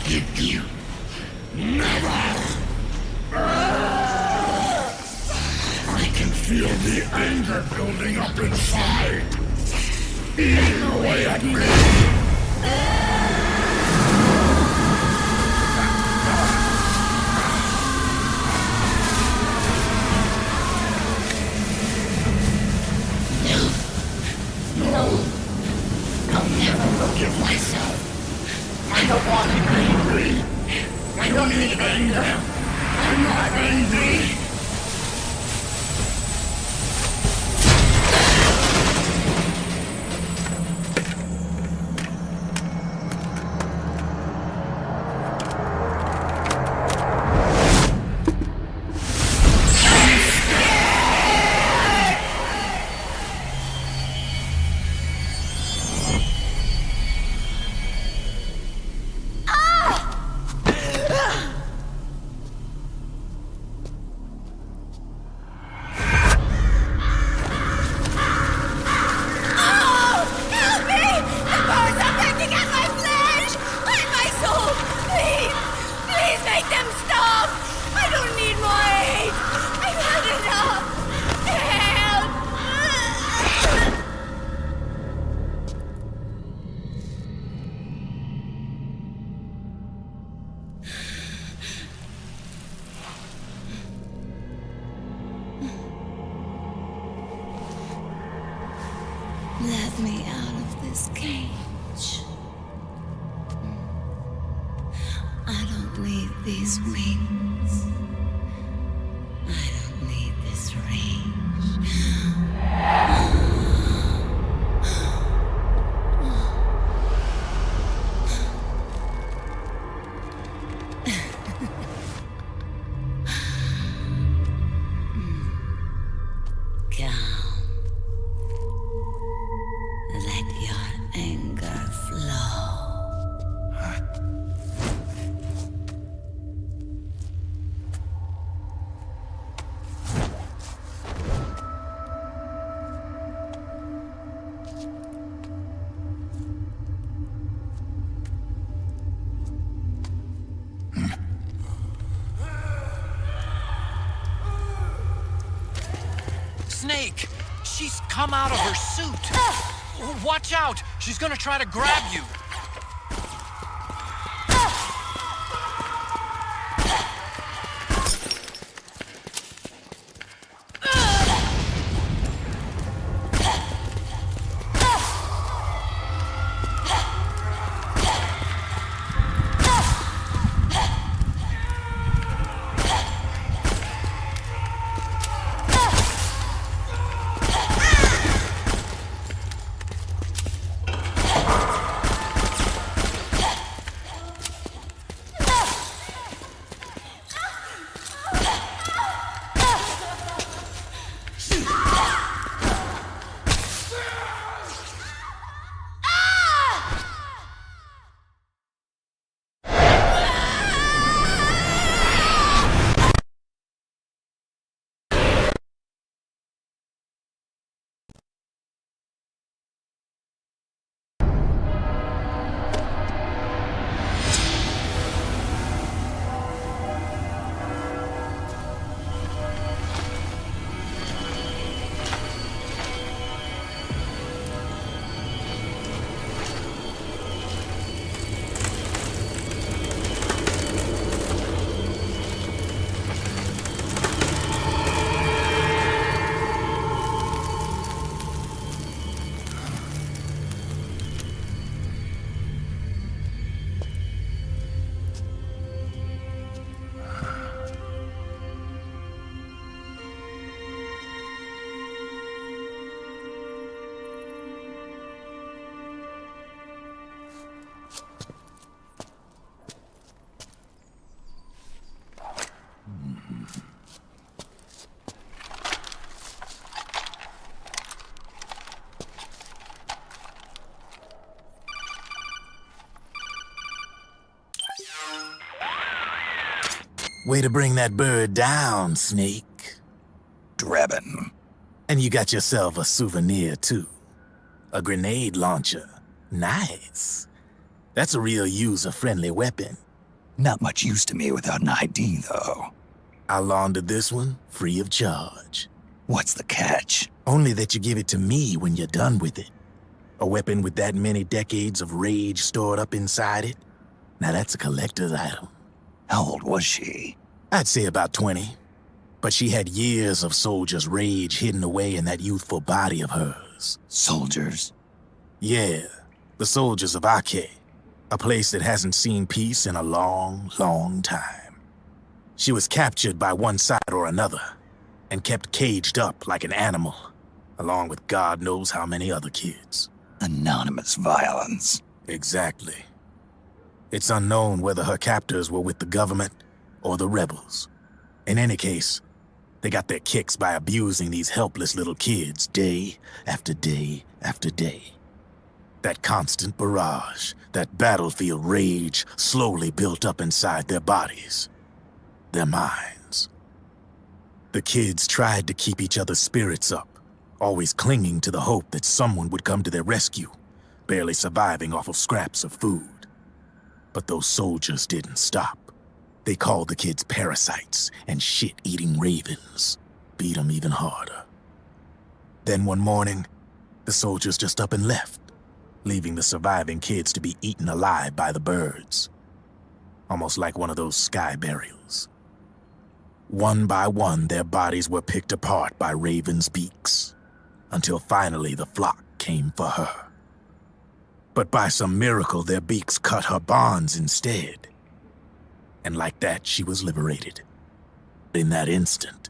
Speaker 12: forgive you. Never! I can feel the anger building up inside, eating away at me. No, I'll never forgive myself. I don't want to be angry. I don't need anger. I'm not angry.
Speaker 13: Let me out of this cage. I don't need these wings. I don't need this range.
Speaker 1: Snake! She's come out of her suit! Watch out! She's gonna try to grab you!
Speaker 14: Way to bring that bird down, Snake.
Speaker 6: Drabbin'.
Speaker 14: And you got yourself a souvenir, too. A grenade launcher. Nice. That's a real user-friendly weapon.
Speaker 6: Not much use to me without an ID, though.
Speaker 14: I'll launder this one free of charge.
Speaker 6: What's the catch?
Speaker 14: Only that you give it to me when you're done with it. A weapon with that many decades of rage stored up inside it? Now that's a collector's item.
Speaker 6: How old was she?
Speaker 14: I'd say about 20. But she had years of soldiers' rage hidden away in that youthful body of hers.
Speaker 6: Soldiers?
Speaker 14: Yeah, the soldiers of Ake. A place that hasn't seen peace in a long, long time. She was captured by one side or another, and kept caged up like an animal, along with God knows how many other kids.
Speaker 6: Anonymous violence.
Speaker 14: Exactly. It's unknown whether her captors were with the government or the rebels. In any case, they got their kicks by abusing these helpless little kids day after day after day. That constant barrage, that battlefield rage slowly built up inside their bodies, their minds. The kids tried to keep each other's spirits up, always clinging to the hope that someone would come to their rescue, barely surviving off of scraps of food. But those soldiers didn't stop. They called the kids parasites and shit-eating ravens, beat them even harder. Then one morning, the soldiers just up and left, leaving the surviving kids to be eaten alive by the birds. Almost like one of those sky burials. One by one, their bodies were picked apart by ravens' beaks, until finally the flock came for her. But by some miracle, their beaks cut her bonds instead. And like that, she was liberated. In that instant,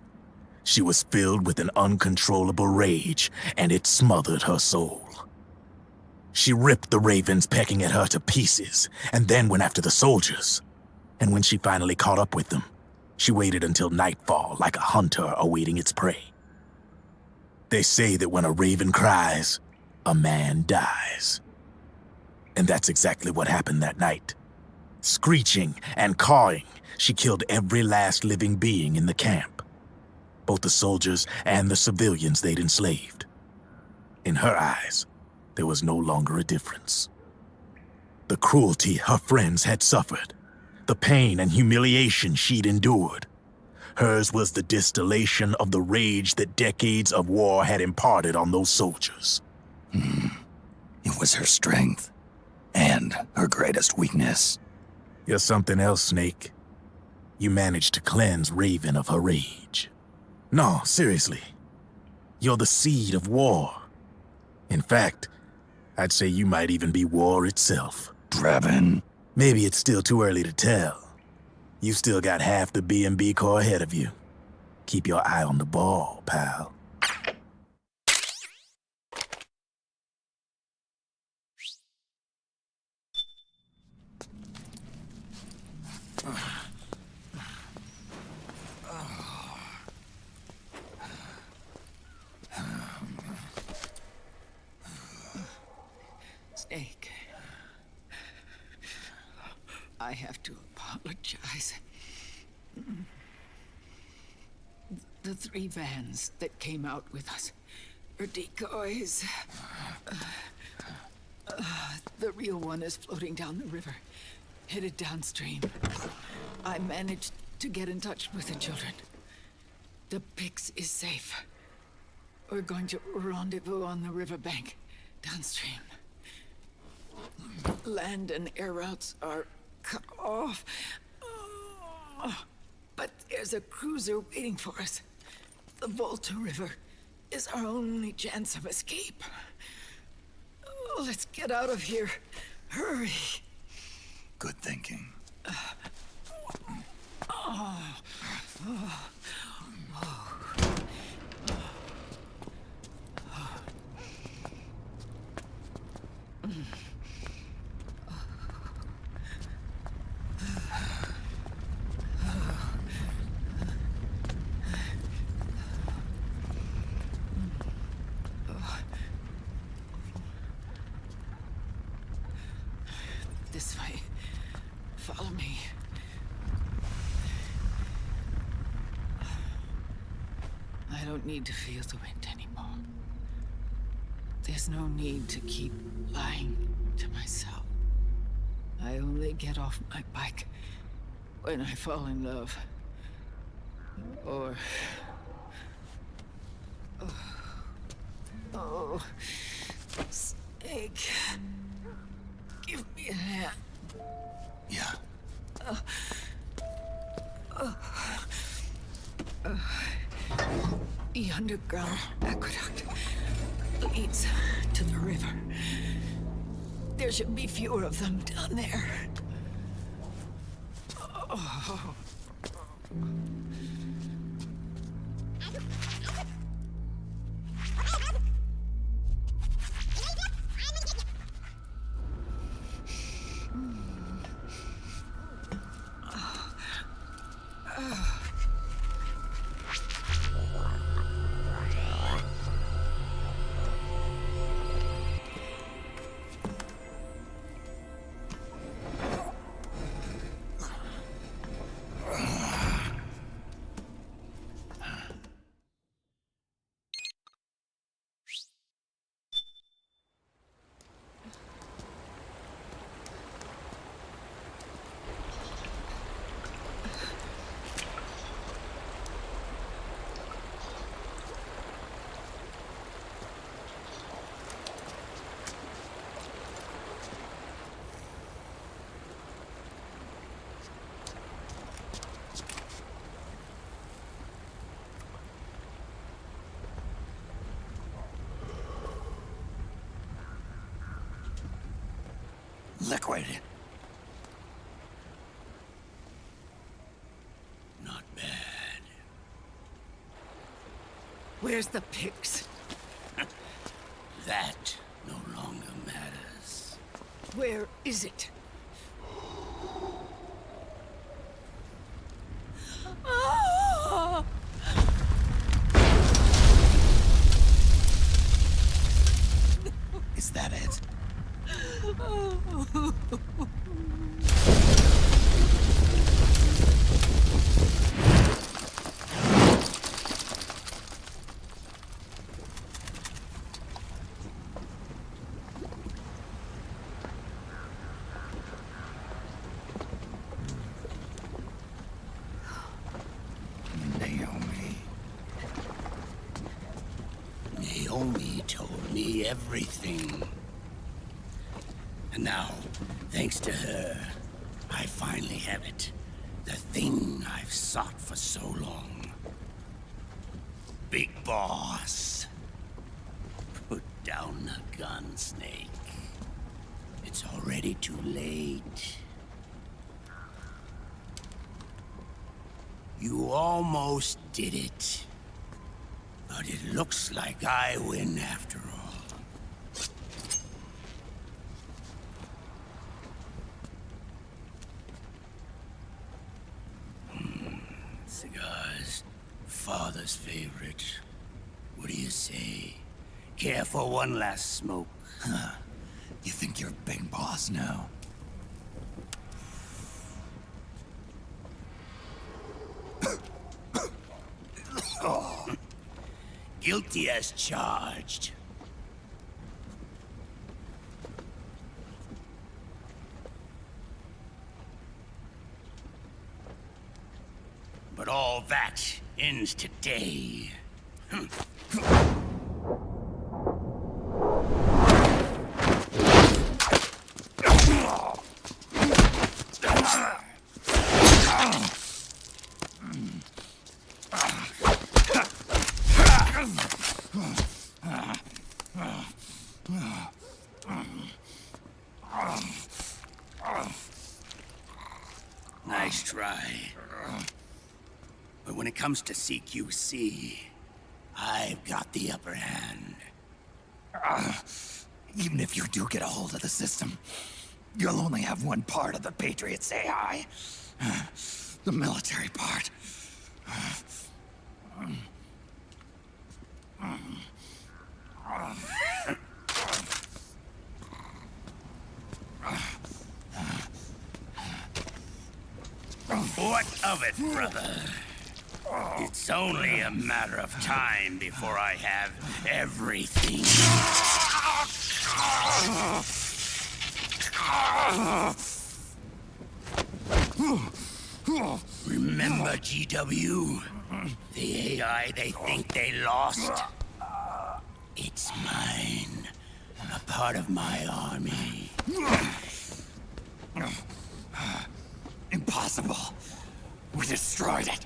Speaker 14: she was filled with an uncontrollable rage, and it smothered her soul. She ripped the ravens pecking at her to pieces, and then went after the soldiers. And when she finally caught up with them, she waited until nightfall like a hunter awaiting its prey. They say that when a raven cries, a man dies. And that's exactly what happened that night. Screeching and cawing, she killed every last living being in the camp. Both the soldiers and the civilians they'd enslaved. In her eyes, there was no longer a difference. The cruelty her friends had suffered, the pain and humiliation she'd endured. Hers was the distillation of the rage that decades of war had imparted on those soldiers.
Speaker 6: It was her strength, and her greatest weakness.
Speaker 14: You're something else, Snake. You managed to cleanse Raven of her rage. No, seriously. You're the seed of war. In fact, I'd say you might even be war itself.
Speaker 6: Draven?
Speaker 14: Maybe it's still too early to tell. You still got half the B&B Corps ahead of you. Keep your eye on the ball, pal.
Speaker 8: Snake. I have to apologize. The 3 vans that came out with us are decoys. The real one is floating down the river, headed downstream. I managed to get in touch with the children. The Pix is safe. We're going to rendezvous on the riverbank, downstream. Land and air routes are cut off. But there's a cruiser waiting for us. The Volta River is our only chance of escape. Let's get out of here. Hurry.
Speaker 6: Good thinking.
Speaker 8: This way. Follow me. I don't need to feel the wind anymore. There's no need to keep lying to myself. I only get off my bike when I fall in love. Or... Oh... Snake... Give me a hand.
Speaker 6: Yeah.
Speaker 8: The underground aqueduct leads to the river. There should be fewer of them down there. Oh.
Speaker 6: Liquid.
Speaker 2: Not bad.
Speaker 8: Where's the pigs?
Speaker 2: That no longer matters.
Speaker 8: Where is it?
Speaker 6: Is that it?
Speaker 2: Naomi told me everything. And now, thanks to her, I finally have it. The thing I've sought for so long. Big Boss. Put down the gun, Snake. It's already too late. You almost did it. But it looks like I win after all. Cigars. Father's favorite. What do you say? Care for one last smoke?
Speaker 6: Huh. You think you're Big Boss now?
Speaker 2: Guilty as charged. But all that ends today. Nice try. But when it comes to CQC, I've got the upper hand.
Speaker 6: Even if you do get a hold of the system, you'll only have one part of the Patriots AI. The military part.
Speaker 2: What of it, brother? It's only a matter of time before I have everything.
Speaker 12: Remember, GW? The AI they think they lost? It's mine. A part of my army.
Speaker 6: Impossible. We destroyed it.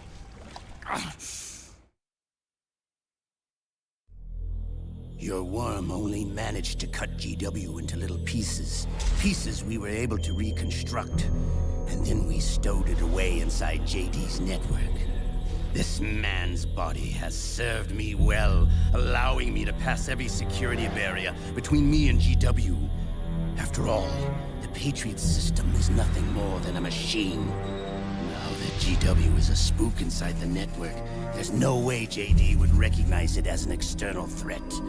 Speaker 12: Your worm only managed to cut GW into little pieces. Pieces we were able to reconstruct. And then we stowed it away inside JD's network. This man's body has served me well, allowing me to pass every security barrier between me and GW. After all, the Patriot system is nothing more than a machine. Now that GW is a spook inside the network, there's no way JD would recognize it as an external threat.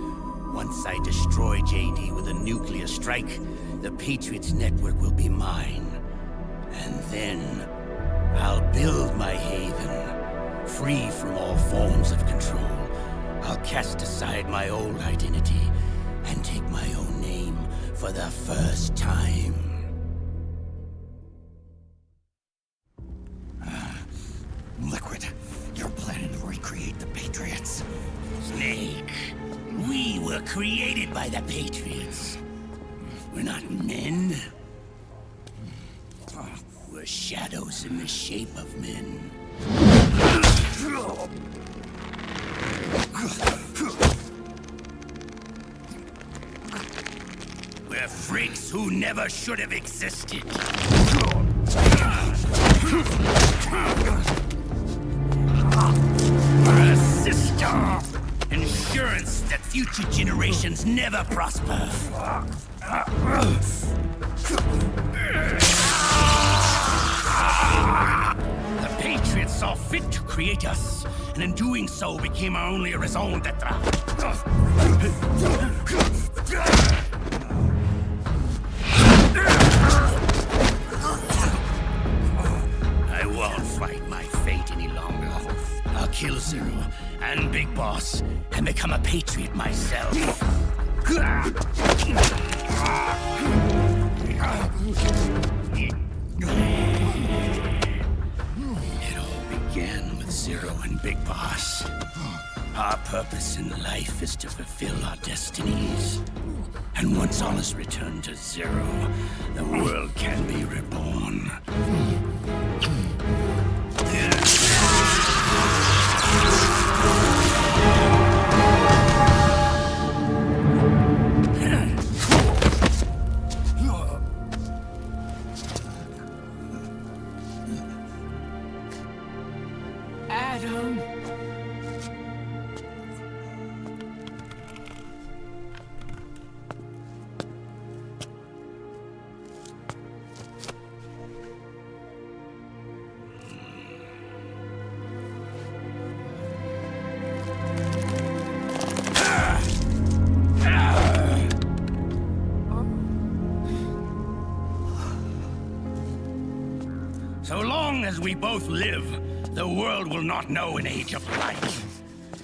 Speaker 12: Once I destroy JD with a nuclear strike, the Patriot's network will be mine. And then, I'll build my haven, free from all forms of control. I'll cast aside my old identity and take my own name for the first time.
Speaker 6: Liquid, you're planning to recreate the Patriots.
Speaker 12: Snake, we were created by the Patriots. We're not men. We're shadows in the shape of men. We're freaks who never should have existed. We're a system. Insurance that future generations never prosper. The Patriots saw fit to create us, and in doing so became our only raison d'etre. I won't fight my fate any longer. I'll kill Zero and Big Boss and become a Patriot myself. It all began with Zero and Big Boss. Our purpose in life is to fulfill our destinies. And once all is returned to Zero, the world can be reborn.
Speaker 11: Adam.
Speaker 12: So long as we both live, the world will not know an age of light.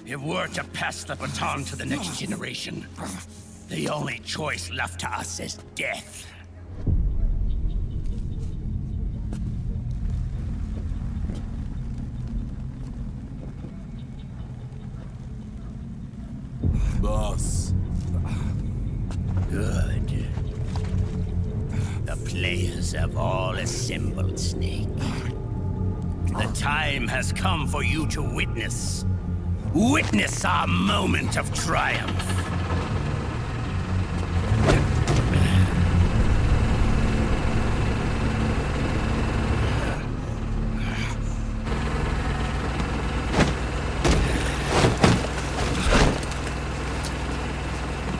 Speaker 12: If we're to pass the baton to the next generation, the only choice left to us is death.
Speaker 10: Boss.
Speaker 12: Good. The players have all assembled, Snake. The time has come for you to witness. Witness our moment of triumph.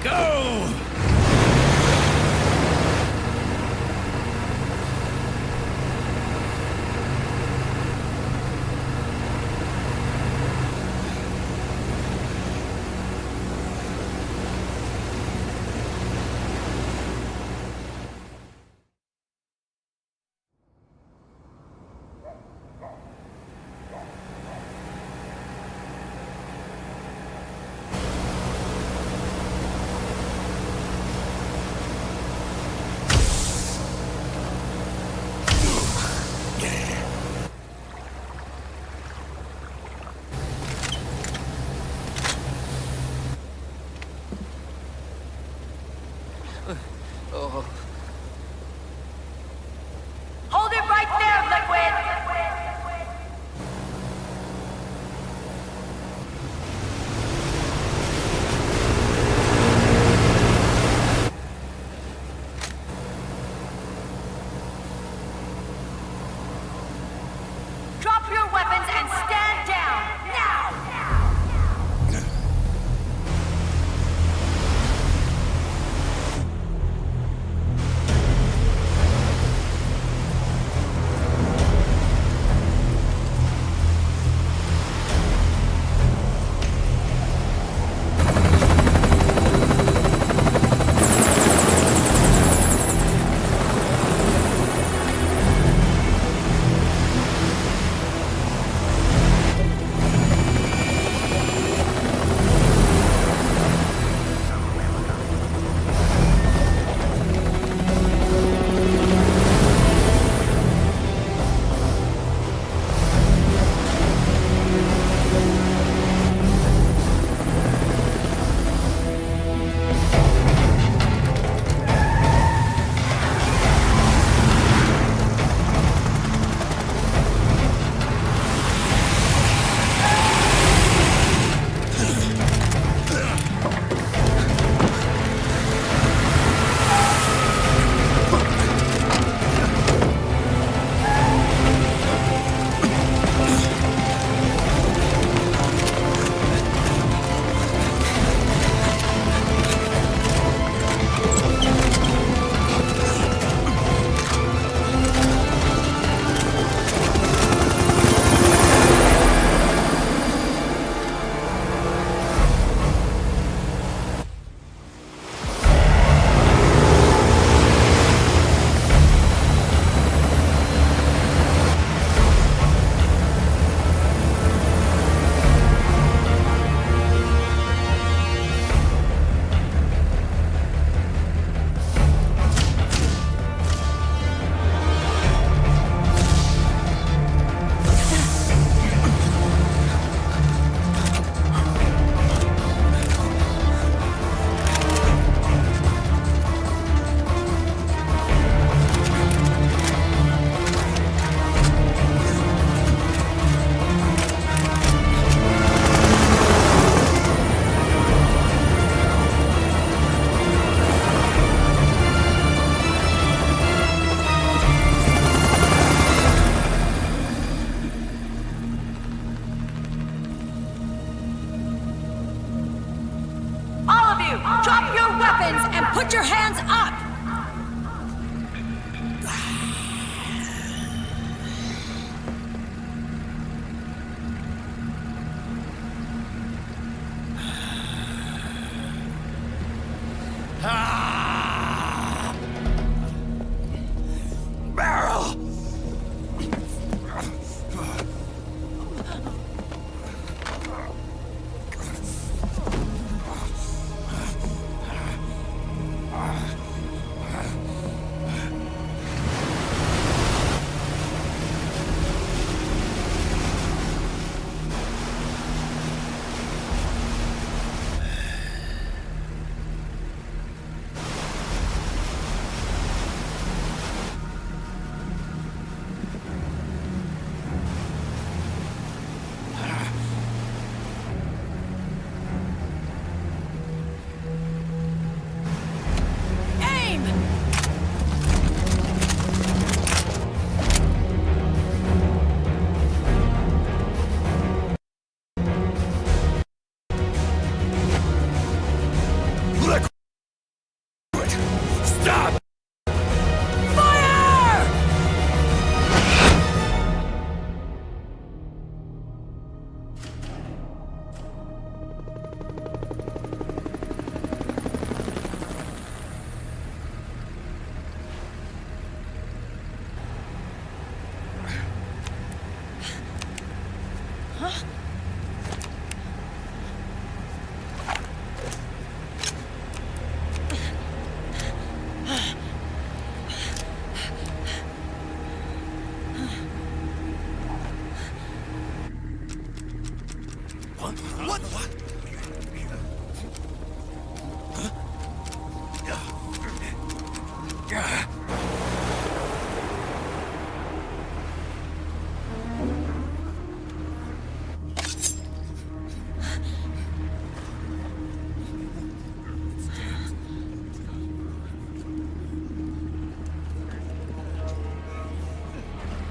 Speaker 12: Go!
Speaker 5: Put your hands up!
Speaker 4: Barrel! Stop!
Speaker 5: Fire!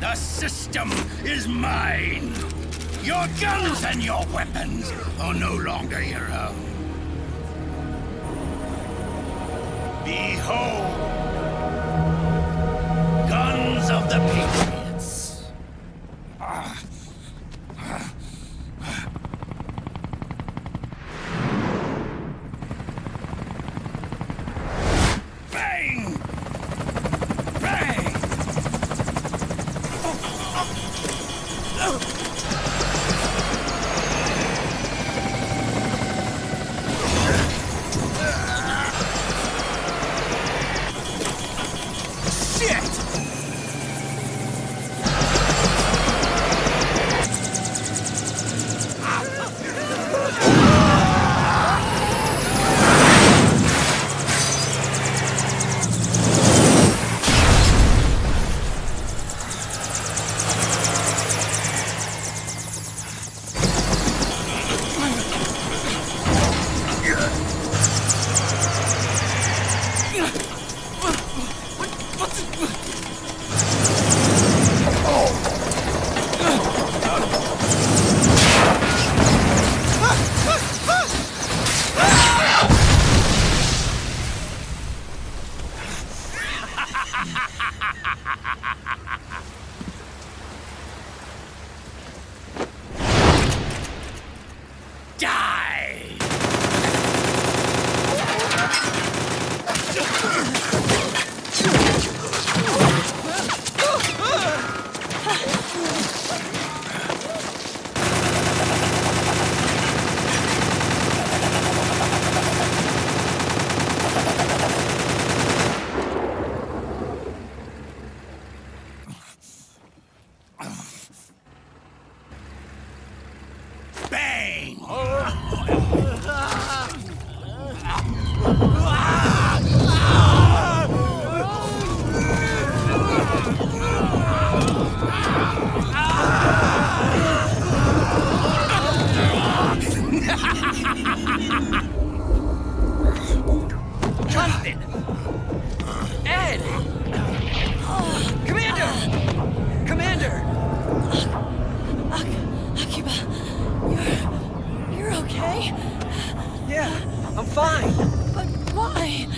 Speaker 12: The system is mine. Your guns and your weapons are no longer your own. Behold, guns of the Patriots. Bang! Bang!
Speaker 1: Jonathan! Ed! Commander! Commander!
Speaker 5: Akiba, you're okay?
Speaker 1: Yeah, I'm fine.
Speaker 5: But why?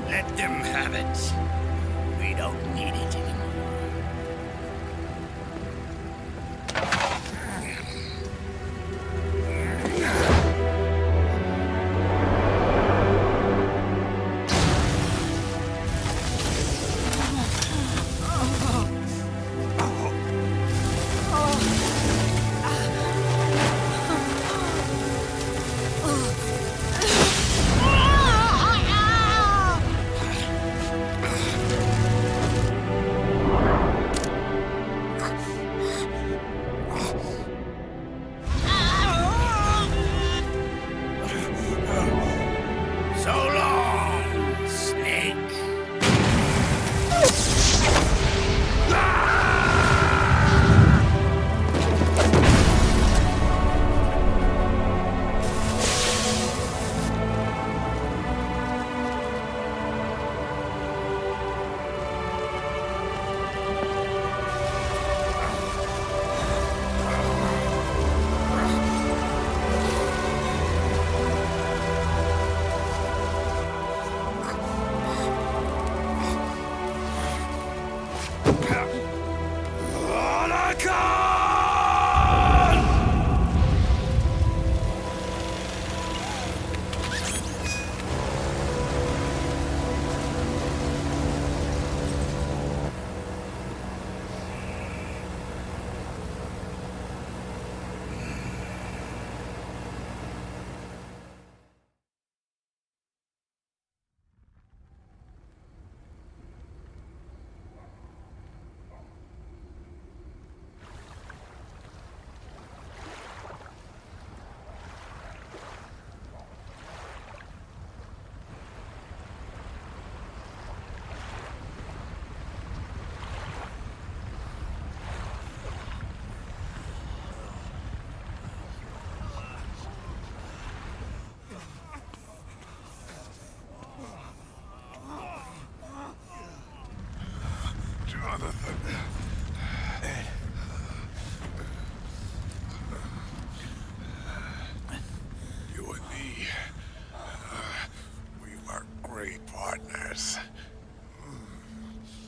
Speaker 12: Let them have it. We don't need it anymore.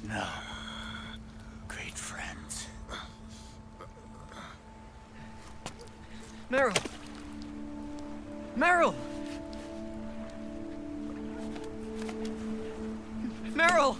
Speaker 15: No. Great friends.
Speaker 11: Meryl! Meryl! Meryl!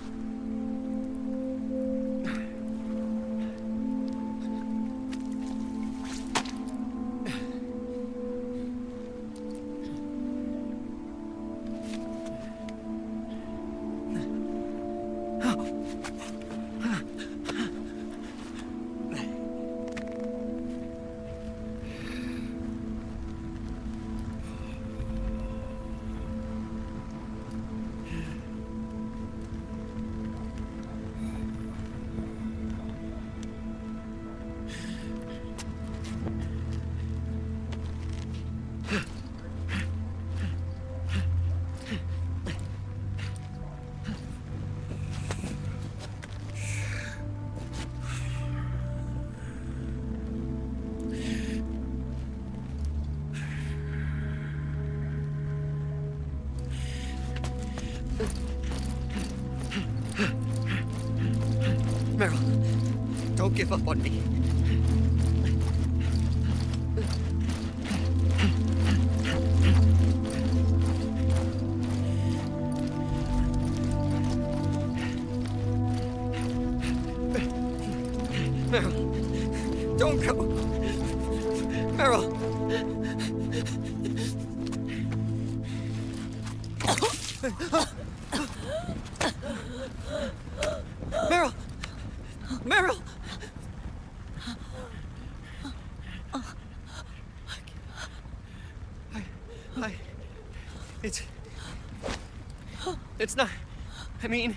Speaker 11: Meryl, don't give up on me. Meryl, don't go. Meryl. Meryl! Meryl! It's not... I mean...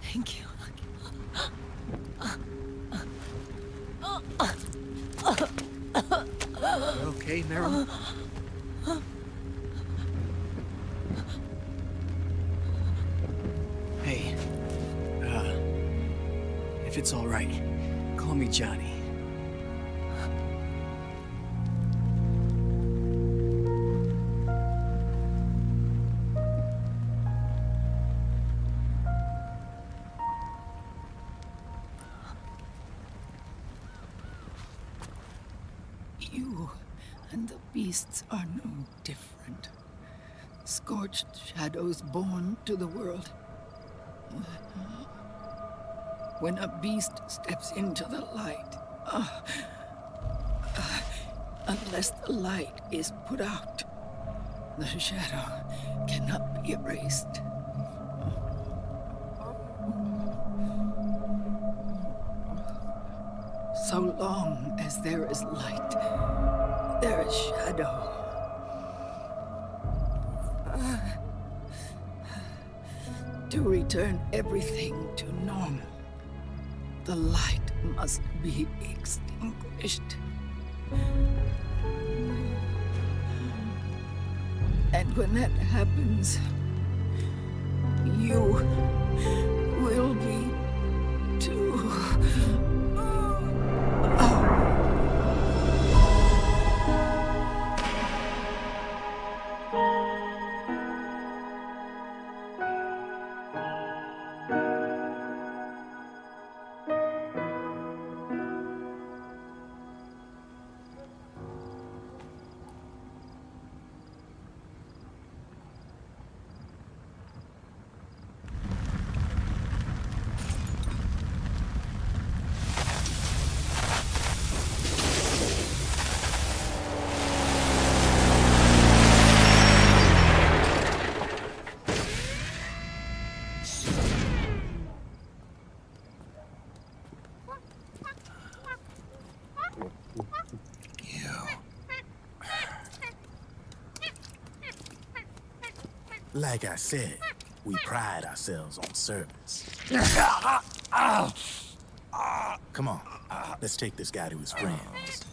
Speaker 5: Thank you.
Speaker 11: You okay, Meryl? Hey, if it's all right, call me Johnny.
Speaker 8: You and the beasts are no different. Scorched shadows born to the world. When a beast steps into the light, unless the light is put out, the shadow cannot be erased. So long as there is light, there is shadow. To return everything to normal, the light must be extinguished. And when that happens, you will be too.
Speaker 14: Like I said, we pride ourselves on service. Come on, let's take this guy to his friends.